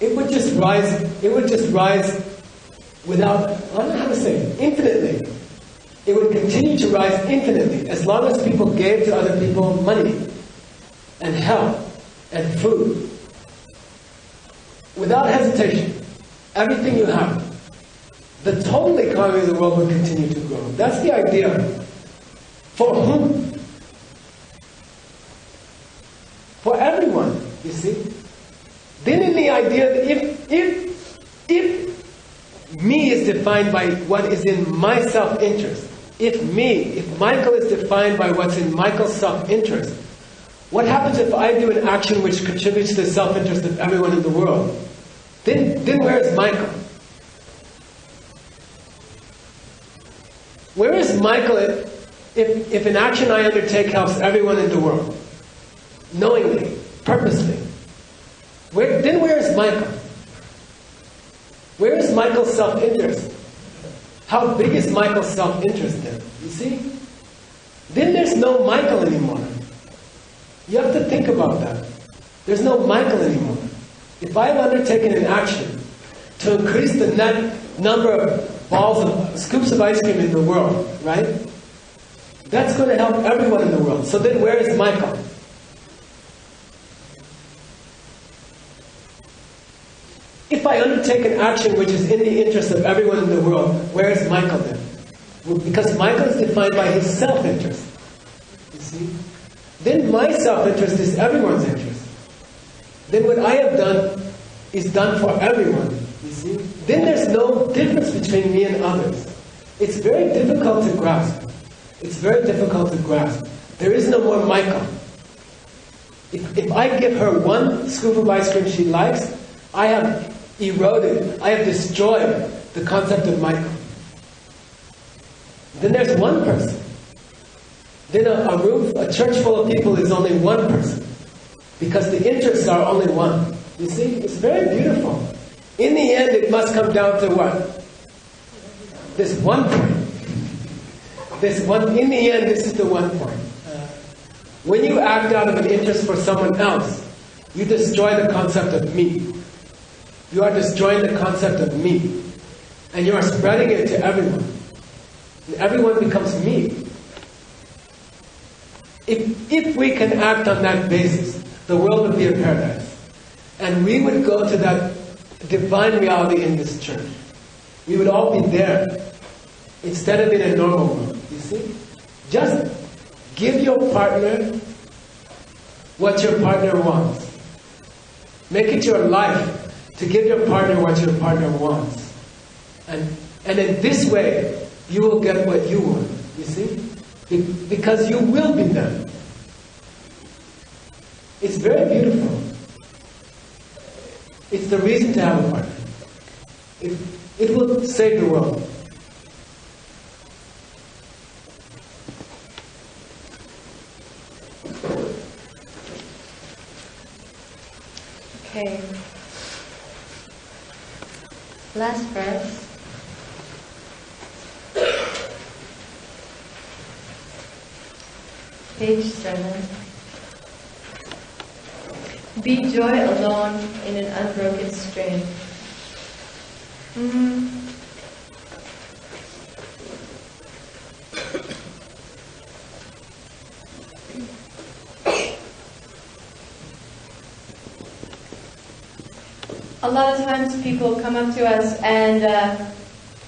It would just rise without, I don't know how to say it, infinitely. It would continue to rise infinitely as long as people gave to other people money and help and food. Without hesitation, everything you have, the total economy of the world would continue to grow. That's the idea. For whom? For everyone, you see. Then in the idea that if me is defined by what is in my self-interest, if Michael is defined by what's in Michael's self-interest, what happens if I do an action which contributes to the self-interest of everyone in the world? Then where is Michael? Where is Michael if an action I undertake helps everyone in the world? Knowingly, purposely. Then where is Michael? Where is Michael's self-interest? How big is Michael's self-interest then? You see? Then there's no Michael anymore. You have to think about that. There's no Michael anymore. If I have undertaken an action to increase the net number of scoops of ice cream in the world, right? That's going to help everyone in the world. So then where is Michael? If I undertake an action which is in the interest of everyone in the world, where is Michael then? Because Michael is defined by his self-interest. You see? Then my self-interest is everyone's interest. Then what I have done is done for everyone. You see? Then there's no difference between me and others. It's very difficult to grasp. It's very difficult to grasp. There is no more Michael. If I give her one scoop of ice cream she likes, I have eroded, I have destroyed the concept of Michael. Then there's one person. Then a church full of people is only one person. Because the interests are only one. You see? It's very beautiful. In the end, it must come down to what? This one point. In the end, this is the one point. When you act out of an interest for someone else, you destroy the concept of me. You are destroying the concept of me. And you are spreading it to everyone. And everyone becomes me. If we can act on that basis, the world would be a paradise. And we would go to that divine reality in this church. We would all be there. Instead of in a normal world. You see? Just give your partner what your partner wants. Make it your life to give your partner what your partner wants. And in this way, you will get what you want. You see? Because you will be them. It's very beautiful. It's the reason to have a partner. It will save the world.
Okay. Last verse. Page 7. Be joy alone in an unbroken stream. A lot of times people come up to us and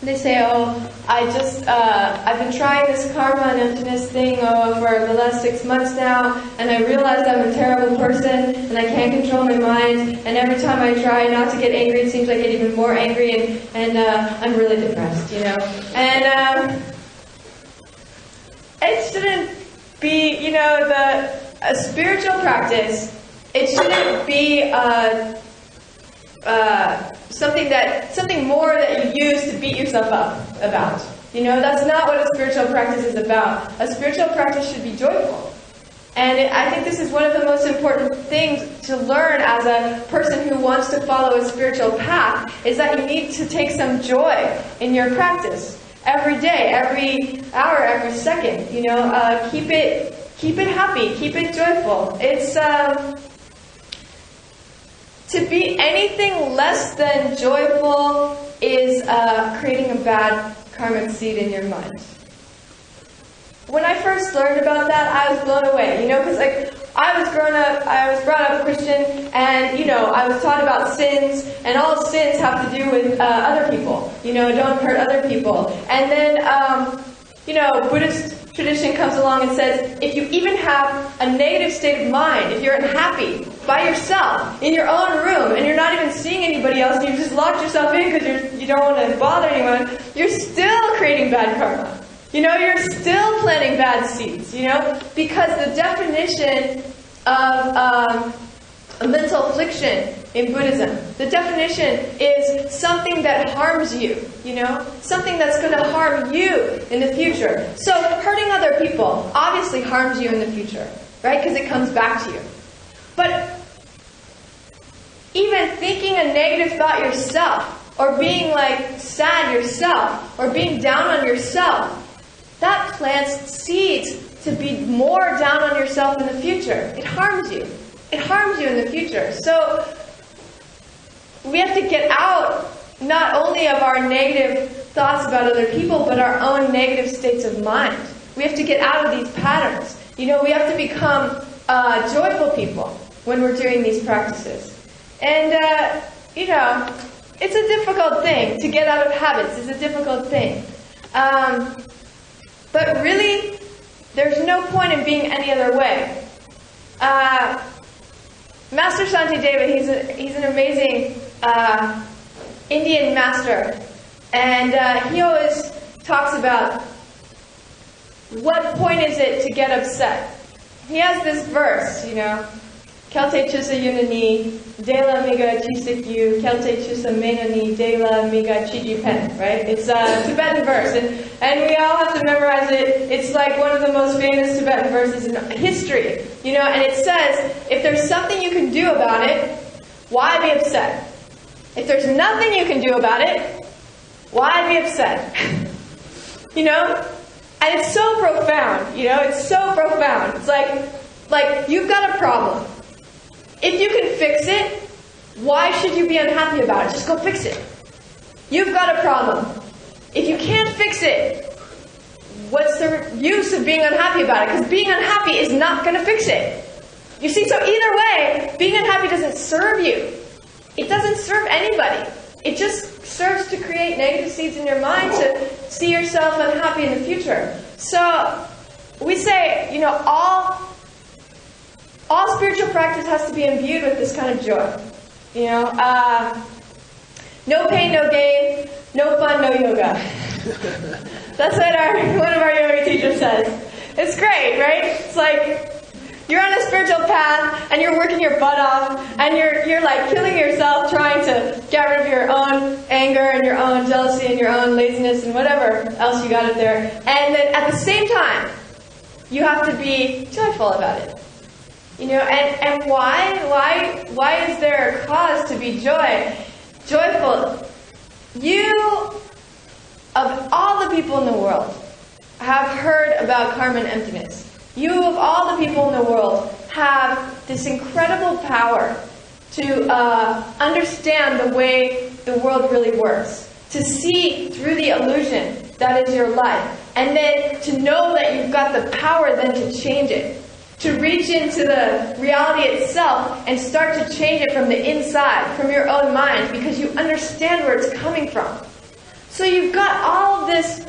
they say, oh, I've been trying this karma and emptiness thing for the last 6 months now, and I realized I'm a terrible person, and I can't control my mind, and every time I try not to get angry, it seems like I get even more angry, and I'm really depressed, you know. And it shouldn't be, you know, a spiritual practice, it shouldn't be something more that you use to beat yourself up about. You know, that's not what a spiritual practice is about. A spiritual practice should be joyful. And I think this is one of the most important things to learn as a person who wants to follow a spiritual path, is that you need to take some joy in your practice. Every day, every hour, every second, keep it happy, keep it joyful. It's, to be anything less than joyful is creating a bad karmic seed in your mind. When I first learned about that, I was blown away, because I was brought up Christian, and, I was taught about sins, and all sins have to do with other people, don't hurt other people. And then, Buddhist tradition comes along and says, if you even have a negative state of mind, if you're unhappy by yourself, in your own room, and you're not even seeing anybody else, and you just locked yourself in because you don't want to bother anyone, you're still creating bad karma. You're still planting bad seeds, because the definition of mental affliction in Buddhism, the definition is something that harms you, something that's going to harm you in the future. So hurting other people obviously harms you in the future, right? Because it comes back to you. But even thinking a negative thought yourself, or being sad yourself, or being down on yourself, that plants seeds to be more down on yourself in the future. It harms you. It harms you in the future. So we have to get out not only of our negative thoughts about other people, but our own negative states of mind. We have to get out of these patterns. We have to become joyful people when we're doing these practices. And, it's a difficult thing to get out of habits. It's a difficult thing. But really, there's no point in being any other way. Master Shantideva, he's an amazing Indian master, and he always talks about what point is it to get upset. He has this verse, Kelte chusa yunani, dela miga chisikyu, kelte chusa menani, dela miga chijipen, right? It's a Tibetan verse, and we all have to memorize it. It's like one of the most famous Tibetan verses in history, and it says, if there's something you can do about it, why be upset? If there's nothing you can do about it, why be upset? And it's so profound, it's so profound. It's like you've got a problem. If you can fix it, why should you be unhappy about it? Just go fix it. You've got a problem. If you can't fix it, what's the use of being unhappy about it? Because being unhappy is not going to fix it. You see, so either way, being unhappy doesn't serve you. It doesn't serve anybody. It just serves to create negative seeds in your mind to see yourself unhappy in the future. So we say, all spiritual practice has to be imbued with this kind of joy. No pain, no gain, no fun, no yoga. That's what one of our yoga teachers says. It's great, right? It's like you're on a spiritual path and you're working your butt off and you're killing yourself trying to get rid of your own anger and your own jealousy and your own laziness and whatever else you got up there. And then at the same time, you have to be joyful about it. And why is there a cause to be joyful? You, of all the people in the world, have heard about karma and emptiness. You, of all the people in the world, have this incredible power to understand the way the world really works, to see through the illusion that is your life, and then to know that you've got the power then to change it. To reach into the reality itself and start to change it from the inside, from your own mind, because you understand where it's coming from. So you've got all of this,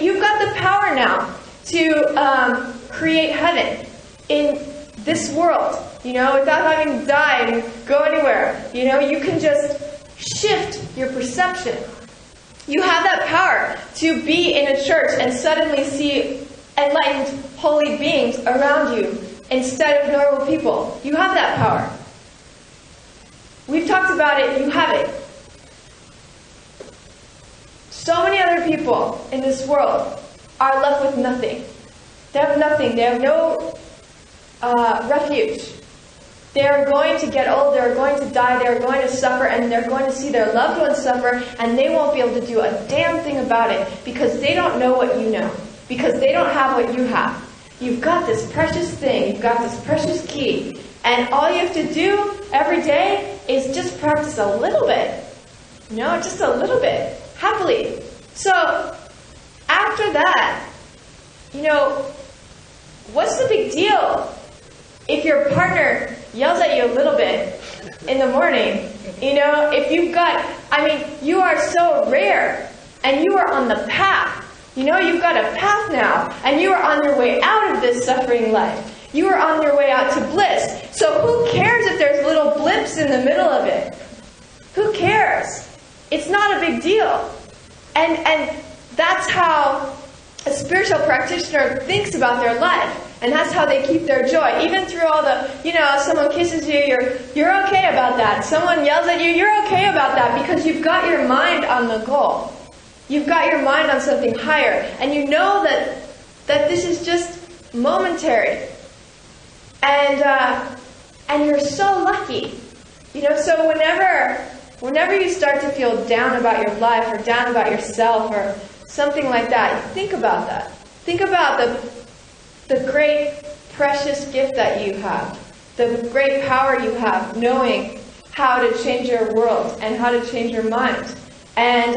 you've got the power now to create heaven in this world, without having to die and go anywhere. You can just shift your perception. You have that power to be in a church and suddenly see enlightened, holy beings around you instead of normal people. You have that power. We've talked about it. You have it. So many other people in this world are left with nothing. They have nothing. They have no refuge. They're going to get old, they're going to die, they're going to suffer, and they're going to see their loved ones suffer, and they won't be able to do a damn thing about it because they don't know what you know, because they don't have what you have. You've got this precious thing, you've got this precious key, and all you have to do every day is just practice a little bit. Just a little bit, happily. So, after that, what's the big deal if your partner yells at you a little bit in the morning? If you've got, you are so rare, and you are on the path. You've got a path now, and you are on your way out of this suffering life. You are on your way out to bliss. So who cares if there's little blips in the middle of it? Who cares? It's not a big deal. And that's how a spiritual practitioner thinks about their life. And that's how they keep their joy. Even through all the, someone kisses you, you're okay about that. Someone yells at you, you're okay about that because you've got your mind on the goal. You've got your mind on something higher. And you know that this is just momentary. And you're so lucky. So whenever you start to feel down about your life or down about yourself or something like that, think about that. Think about the great, precious gift that you have, the great power you have, knowing how to change your world and how to change your mind, and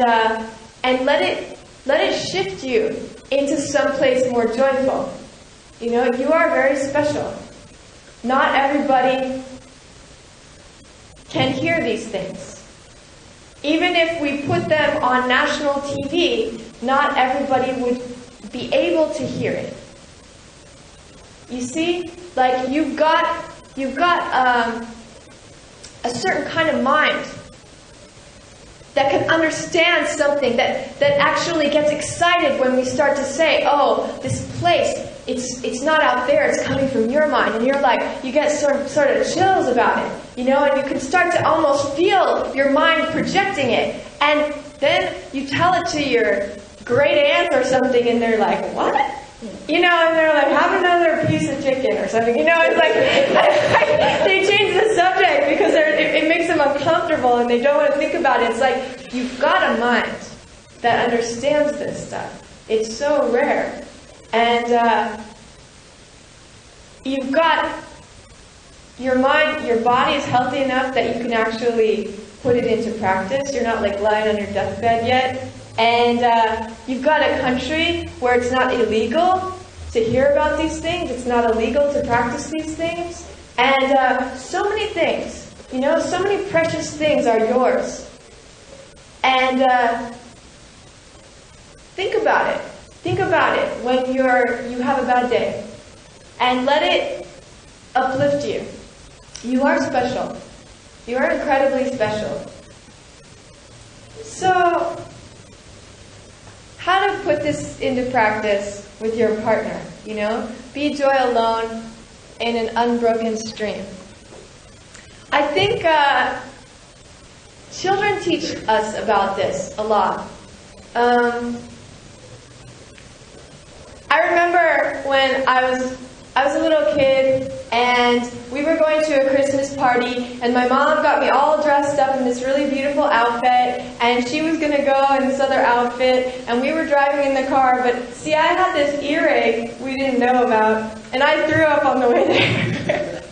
let it shift you into someplace more joyful. You are very special. Not everybody can hear these things. Even if we put them on national TV, not everybody would be able to hear it. You see, you've got a certain kind of mind that can understand something, that actually gets excited when we start to say, oh, this place, it's not out there, it's coming from your mind. And you're like, you get sort of chills about it, and you can start to almost feel your mind projecting it. And then you tell it to your great aunt or something, and they're like, what? And they're like, have another piece of chicken or something. It's like, they change the subject because it makes them uncomfortable and they don't want to think about it. It's like, you've got a mind that understands this stuff. It's so rare. And you've got your mind, your body is healthy enough that you can actually put it into practice. You're not lying on your deathbed yet. And you've got a country where it's not illegal to hear about these things. It's not illegal to practice these things. And so many things, so many precious things are yours. And think about it. Think about it when you have a bad day. And let it uplift you. You are special. You are incredibly special. So, how to put this into practice with your partner, Be joy alone in an unbroken stream. I think children teach us about this a lot. I remember when I was a little kid and we were going to a Christmas party and my mom got me all dressed up in this really beautiful outfit and she was going to go in this other outfit and we were driving in the car, but see, I had this earache we didn't know about and I threw up on the way there.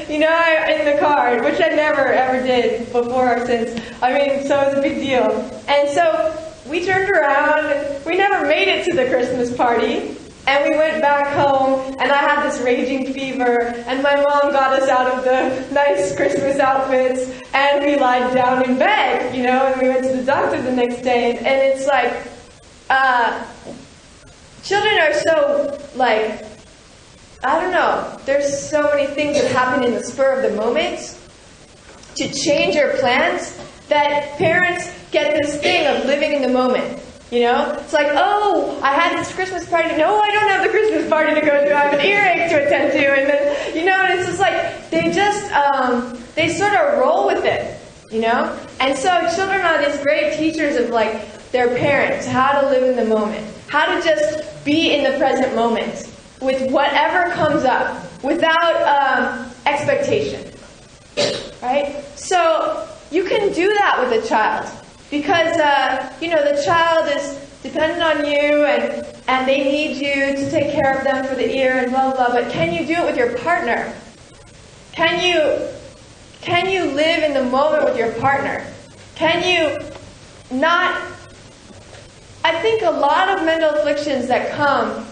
In the car, which I never ever did before or since. So it was a big deal. And so we turned around, we never made it to the Christmas party. And we went back home, and I had this raging fever, and my mom got us out of the nice Christmas outfits, and we lied down in bed, and we went to the doctor the next day, and it's like, children are so, I don't know, there's so many things that happen in the spur of the moment to change your plans, that parents get this thing of living in the moment. It's like, oh, I had this Christmas party. No, I don't have the Christmas party to go to. I have an earache to attend to. And then, and it's just like, they sort of roll with it, And so children are these great teachers of their parents, how to live in the moment, how to just be in the present moment with whatever comes up. without expectation, right? So you can do that with a child because, the child is dependent on you and they need you to take care of them for the year and blah, blah, blah. But can you do it with your partner? Can you live in the moment with your partner? Can you not... I think a lot of mental afflictions that come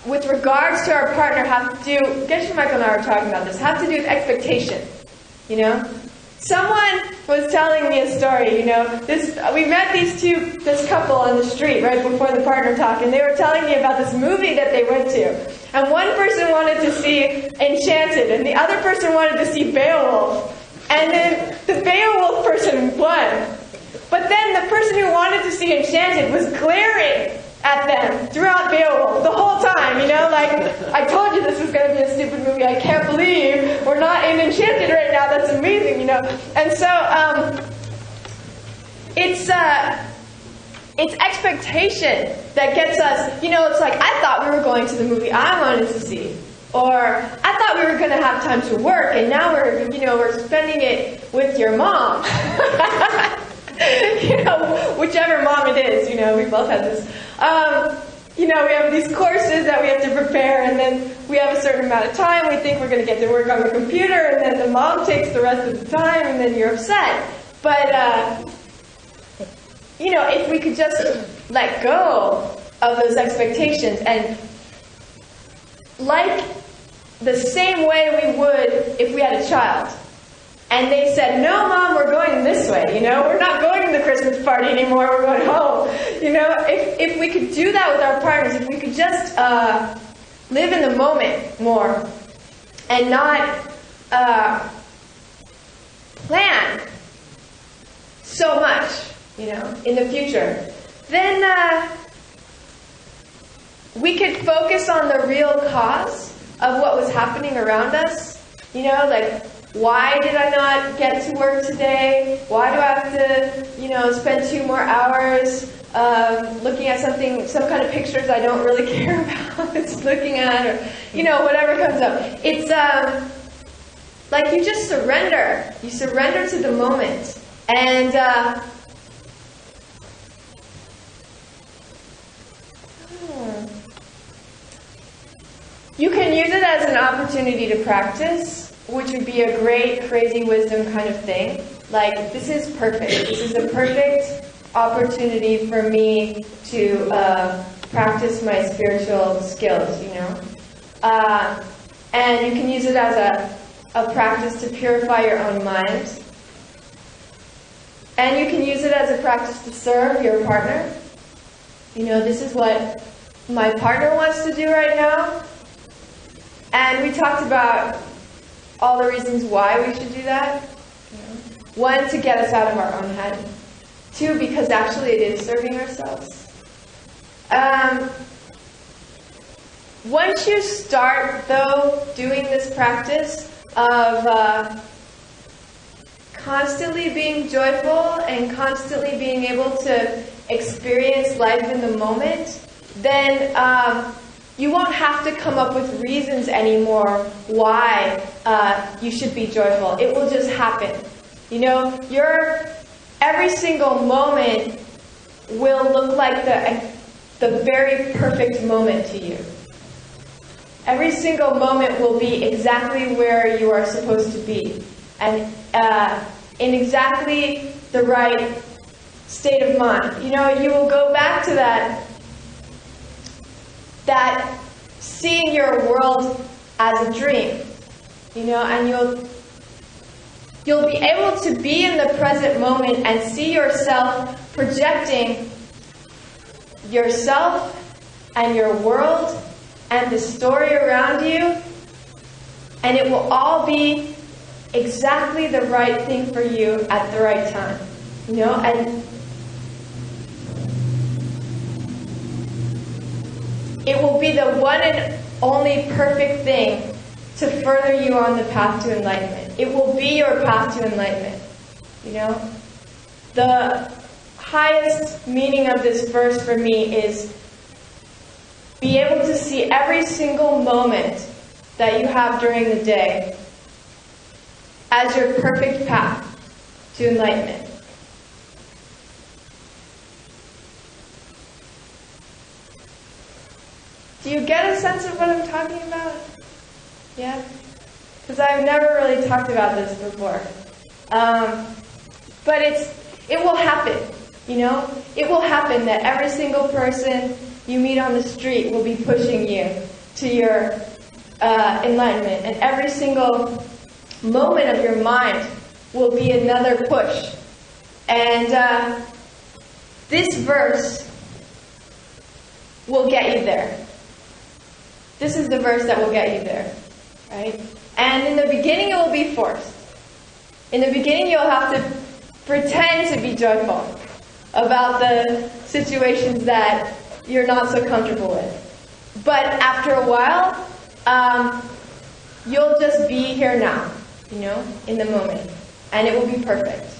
with regards to our partner have to do, Geshe Michael and I were talking about this, have to do with expectation, Someone was telling me a story, we met this couple on the street right before the partner talk, and they were telling me about this movie that they went to. And one person wanted to see Enchanted, and the other person wanted to see Beowulf. And then the Beowulf person won. But then the person who wanted to see Enchanted was glaring at them throughout Beowulf the whole time, I told you this was going to be a stupid movie. I can't believe we're not in Enchanted right now. That's amazing, And so it's expectation that gets us, it's like, I thought we were going to the movie I wanted to see. Or, I thought we were going to have time to work, and now we're spending it with your mom. Whichever mom it is, we both have this. We have these courses that we have to prepare, and then we have a certain amount of time. We think we're going to get to work on the computer, and then the mom takes the rest of the time, and then you're upset. But, if we could just let go of those expectations, and like the same way we would if we had a child. And they said, no, Mom, we're going this way, We're not going to the Christmas party anymore, we're going home. If we could do that with our partners, if we could just live in the moment more and not plan so much, in the future, then we could focus on the real cause of what was happening around us, why did I not get to work today? Why do I have to, spend 2 more hours looking at some kind of pictures I don't really care about looking at, or, whatever comes up. It's like you just surrender. You surrender to the moment. And you can use it as an opportunity to practice, which would be a great crazy wisdom kind of thing. Like, this is perfect. This is a perfect opportunity for me to practice my spiritual skills, and you can use it as a practice to purify your own mind. And you can use it as a practice to serve your partner. This is what my partner wants to do right now. And we talked about all the reasons why we should do that. 1, to get us out of our own head. 2, because actually it is serving ourselves. Once you start, though, doing this practice of constantly being joyful and constantly being able to experience life in the moment, then you won't have to come up with reasons anymore why you should be joyful. It will just happen. Every single moment will look like the very perfect moment to you. Every single moment will be exactly where you are supposed to be, and in exactly the right state of mind. You will go back to that seeing your world as a dream, and you'll be able to be in the present moment and see yourself projecting yourself and your world and the story around you, and it will all be exactly the right thing for you at the right time, and it will be the one and only perfect thing to further you on the path to enlightenment. It will be your path to enlightenment. The highest meaning of this verse for me is be able to see every single moment that you have during the day as your perfect path to enlightenment. Do you get a sense of what I'm talking about? Yeah? Because I've never really talked about this before. But it will happen, you know? It will happen that every single person you meet on the street will be pushing you to your enlightenment. And every single moment of your mind will be another push. And this verse will get you there. This is the verse that will get you there, right? And in the beginning it will be forced. In the beginning you'll have to pretend to be joyful about the situations that you're not so comfortable with. But after a while, you'll just be here now, you know, in the moment. And it will be perfect.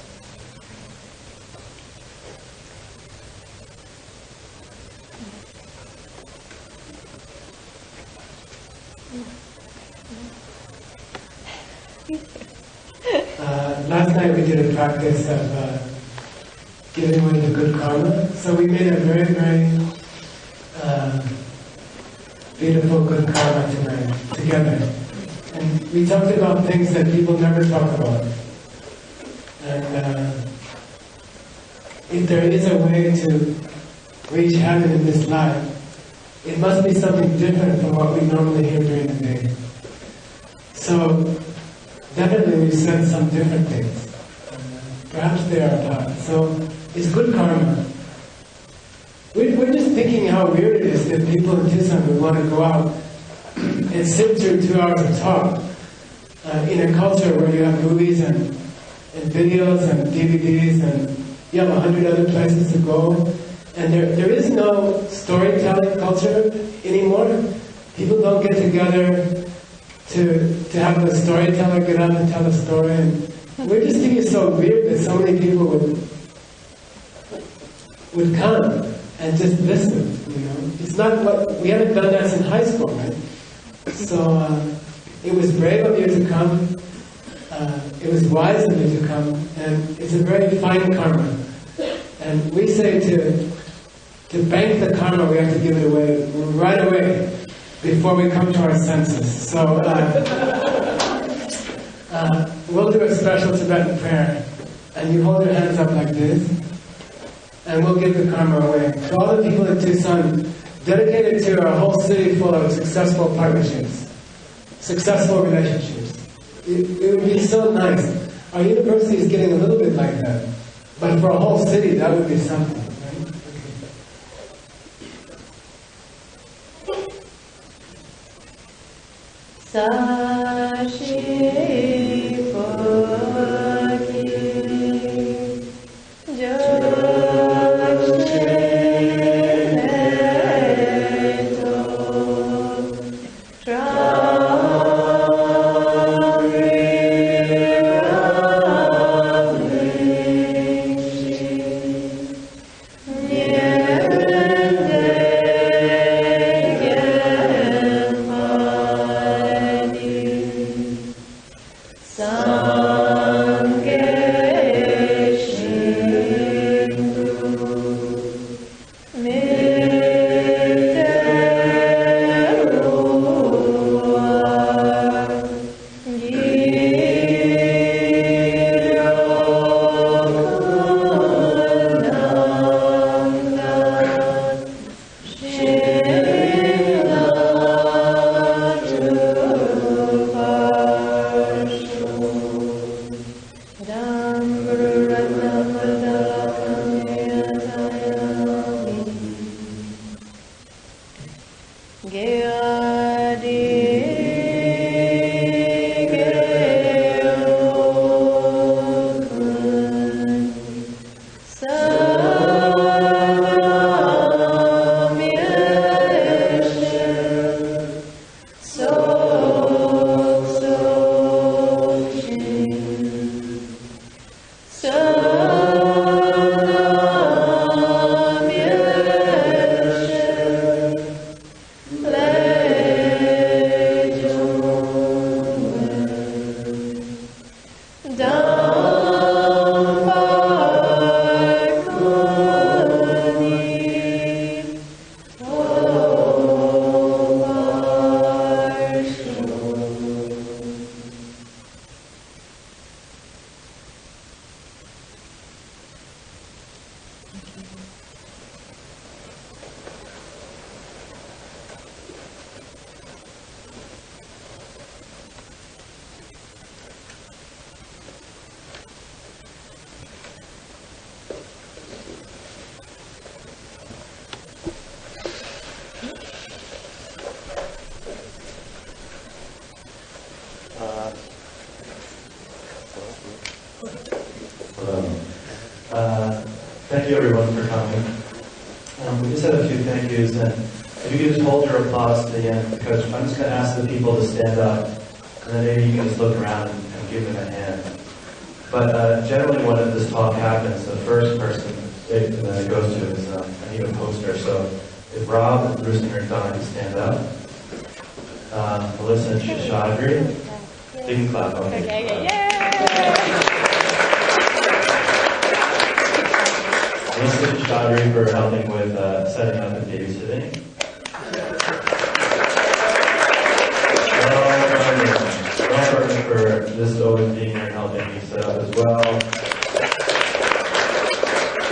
Last night we did a practice of giving away the good karma. So we made a very, very beautiful good karma tonight together. And we talked about things that people never talk about. And if there is a way to reach heaven in this life, it must be something different from what we normally hear during the day. So definitely we've said some different things. Perhaps they are taught. So it's good karma. We're just thinking how weird it is that people in Tucson would want to go out and sit through 2 hours of talk in a culture where you have movies and videos and DVDs and you have 100 other places to go. And there is no storytelling culture anymore. People don't get together to have a storyteller get up and tell a story. And we're just thinking it's so weird that so many people would come and just listen, you know. It's not what, we haven't done that since high school, right? So it was brave of you to come, it was wise of you to come, and it's a very fine karma. And we say to bank the karma, we have to give it away right away before we come to our senses. So we'll do a special Tibetan prayer, and you hold your hands up like this, and we'll give the karma away. To all the people in Tucson, dedicated to a whole city full of successful partnerships, successful relationships. It would be so nice. Our university is getting a little bit like that, but for a whole city, that would be something. Right?
Hello. Thank you everyone for coming. We just have a few thank yous, and if you could just hold your applause to the end, Coach, I'm just going to ask the people to stand up, and then maybe you can just look around and give them a hand. But generally when this talk happens, the first person it goes to is I need a poster. So if Rob, Bruce, and Don can stand up. Melissa and Shadri, they can clap. Okay. Melissa and Shadri for helping with setting up and babysitting. Robert for just always being here and helping me set up as well.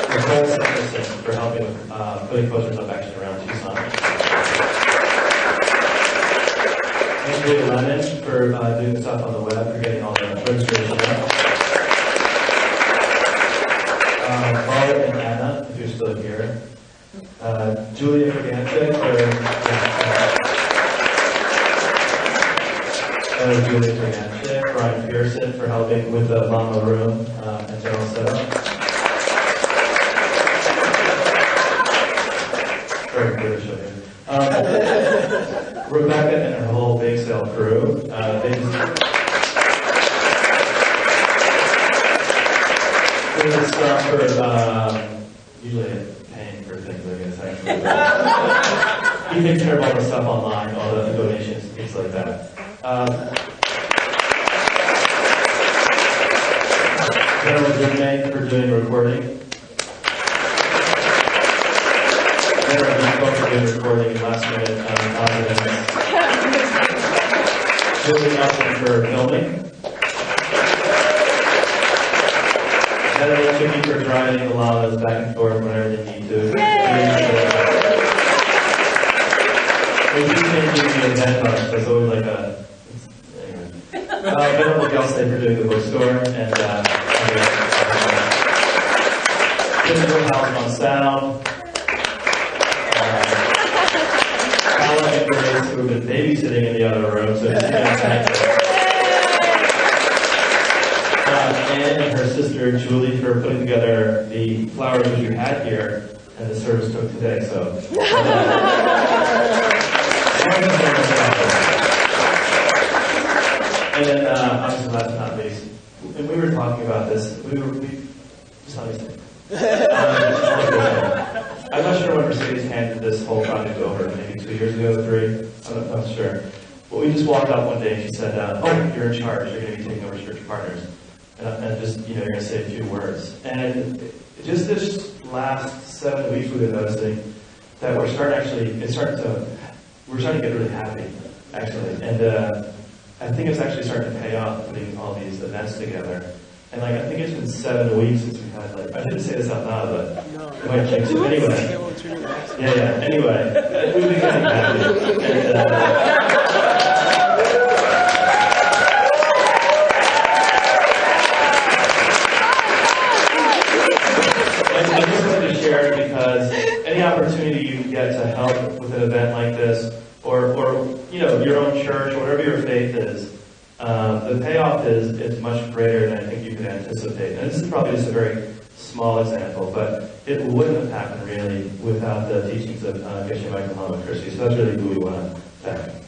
Nicole Sanderson for helping with putting posters up actually around Tucson. Andrea Lennon for doing stuff on the web, for getting all the registration up. Paula and Anna, if you're still here. Julia Fergante for Julia Fergante, Brian Pearson for helping with the Mama Room and general setup. Very British of you. Rebecca and her whole bake sale crew. They just start for usually paying for things, I guess. Actually, he takes care of all the stuff online, all the donations, things like that. General Jimmy for doing recording. For doing recording in last minute Julie Nelson for filming. Heather Chicky for driving the llamas back and forth whenever they need to. We keep changing the event art, so it's always like a... Anyway. Venerable Gelsey for doing the bookstore, and Physical House on sound. Paula and Grace, who have been babysitting in the other room, so just thank you. Anne and her sister Julie for putting together the flowers which we had here, and the service took today. So, and then obviously last but not least, and we were talking about this. Just let me say. I'm not sure when Mercedes handed this whole project over, maybe 2 years ago, 3, I'm not sure. But we just walked up one day and she said, oh, you're in charge, you're going to be taking over Church Partners. And just, you're going to say a few words. And just this last 7 weeks we've been noticing that we're starting to get really happy, actually. And I think it's actually starting to pay off, putting all these events together. And I think it's been 7 weeks since we've had I shouldn't say this out loud, but it might change it. Anyway. Anyway, we've been getting happy. And I just wanted to share it because any opportunity you get to help with an event like this, or your own church, whatever your faith is, the payoff is much greater than I think you could anticipate. And this is probably just a very small example, but it wouldn't have happened really without the teachings of Geshe Michael and Christy. So that's really who we want to thank.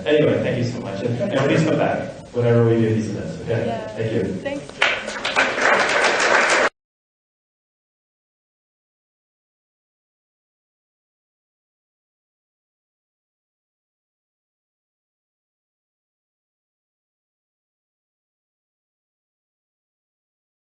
Anyway, thank you so much. And please come back whenever we do these events. Okay? Thank you.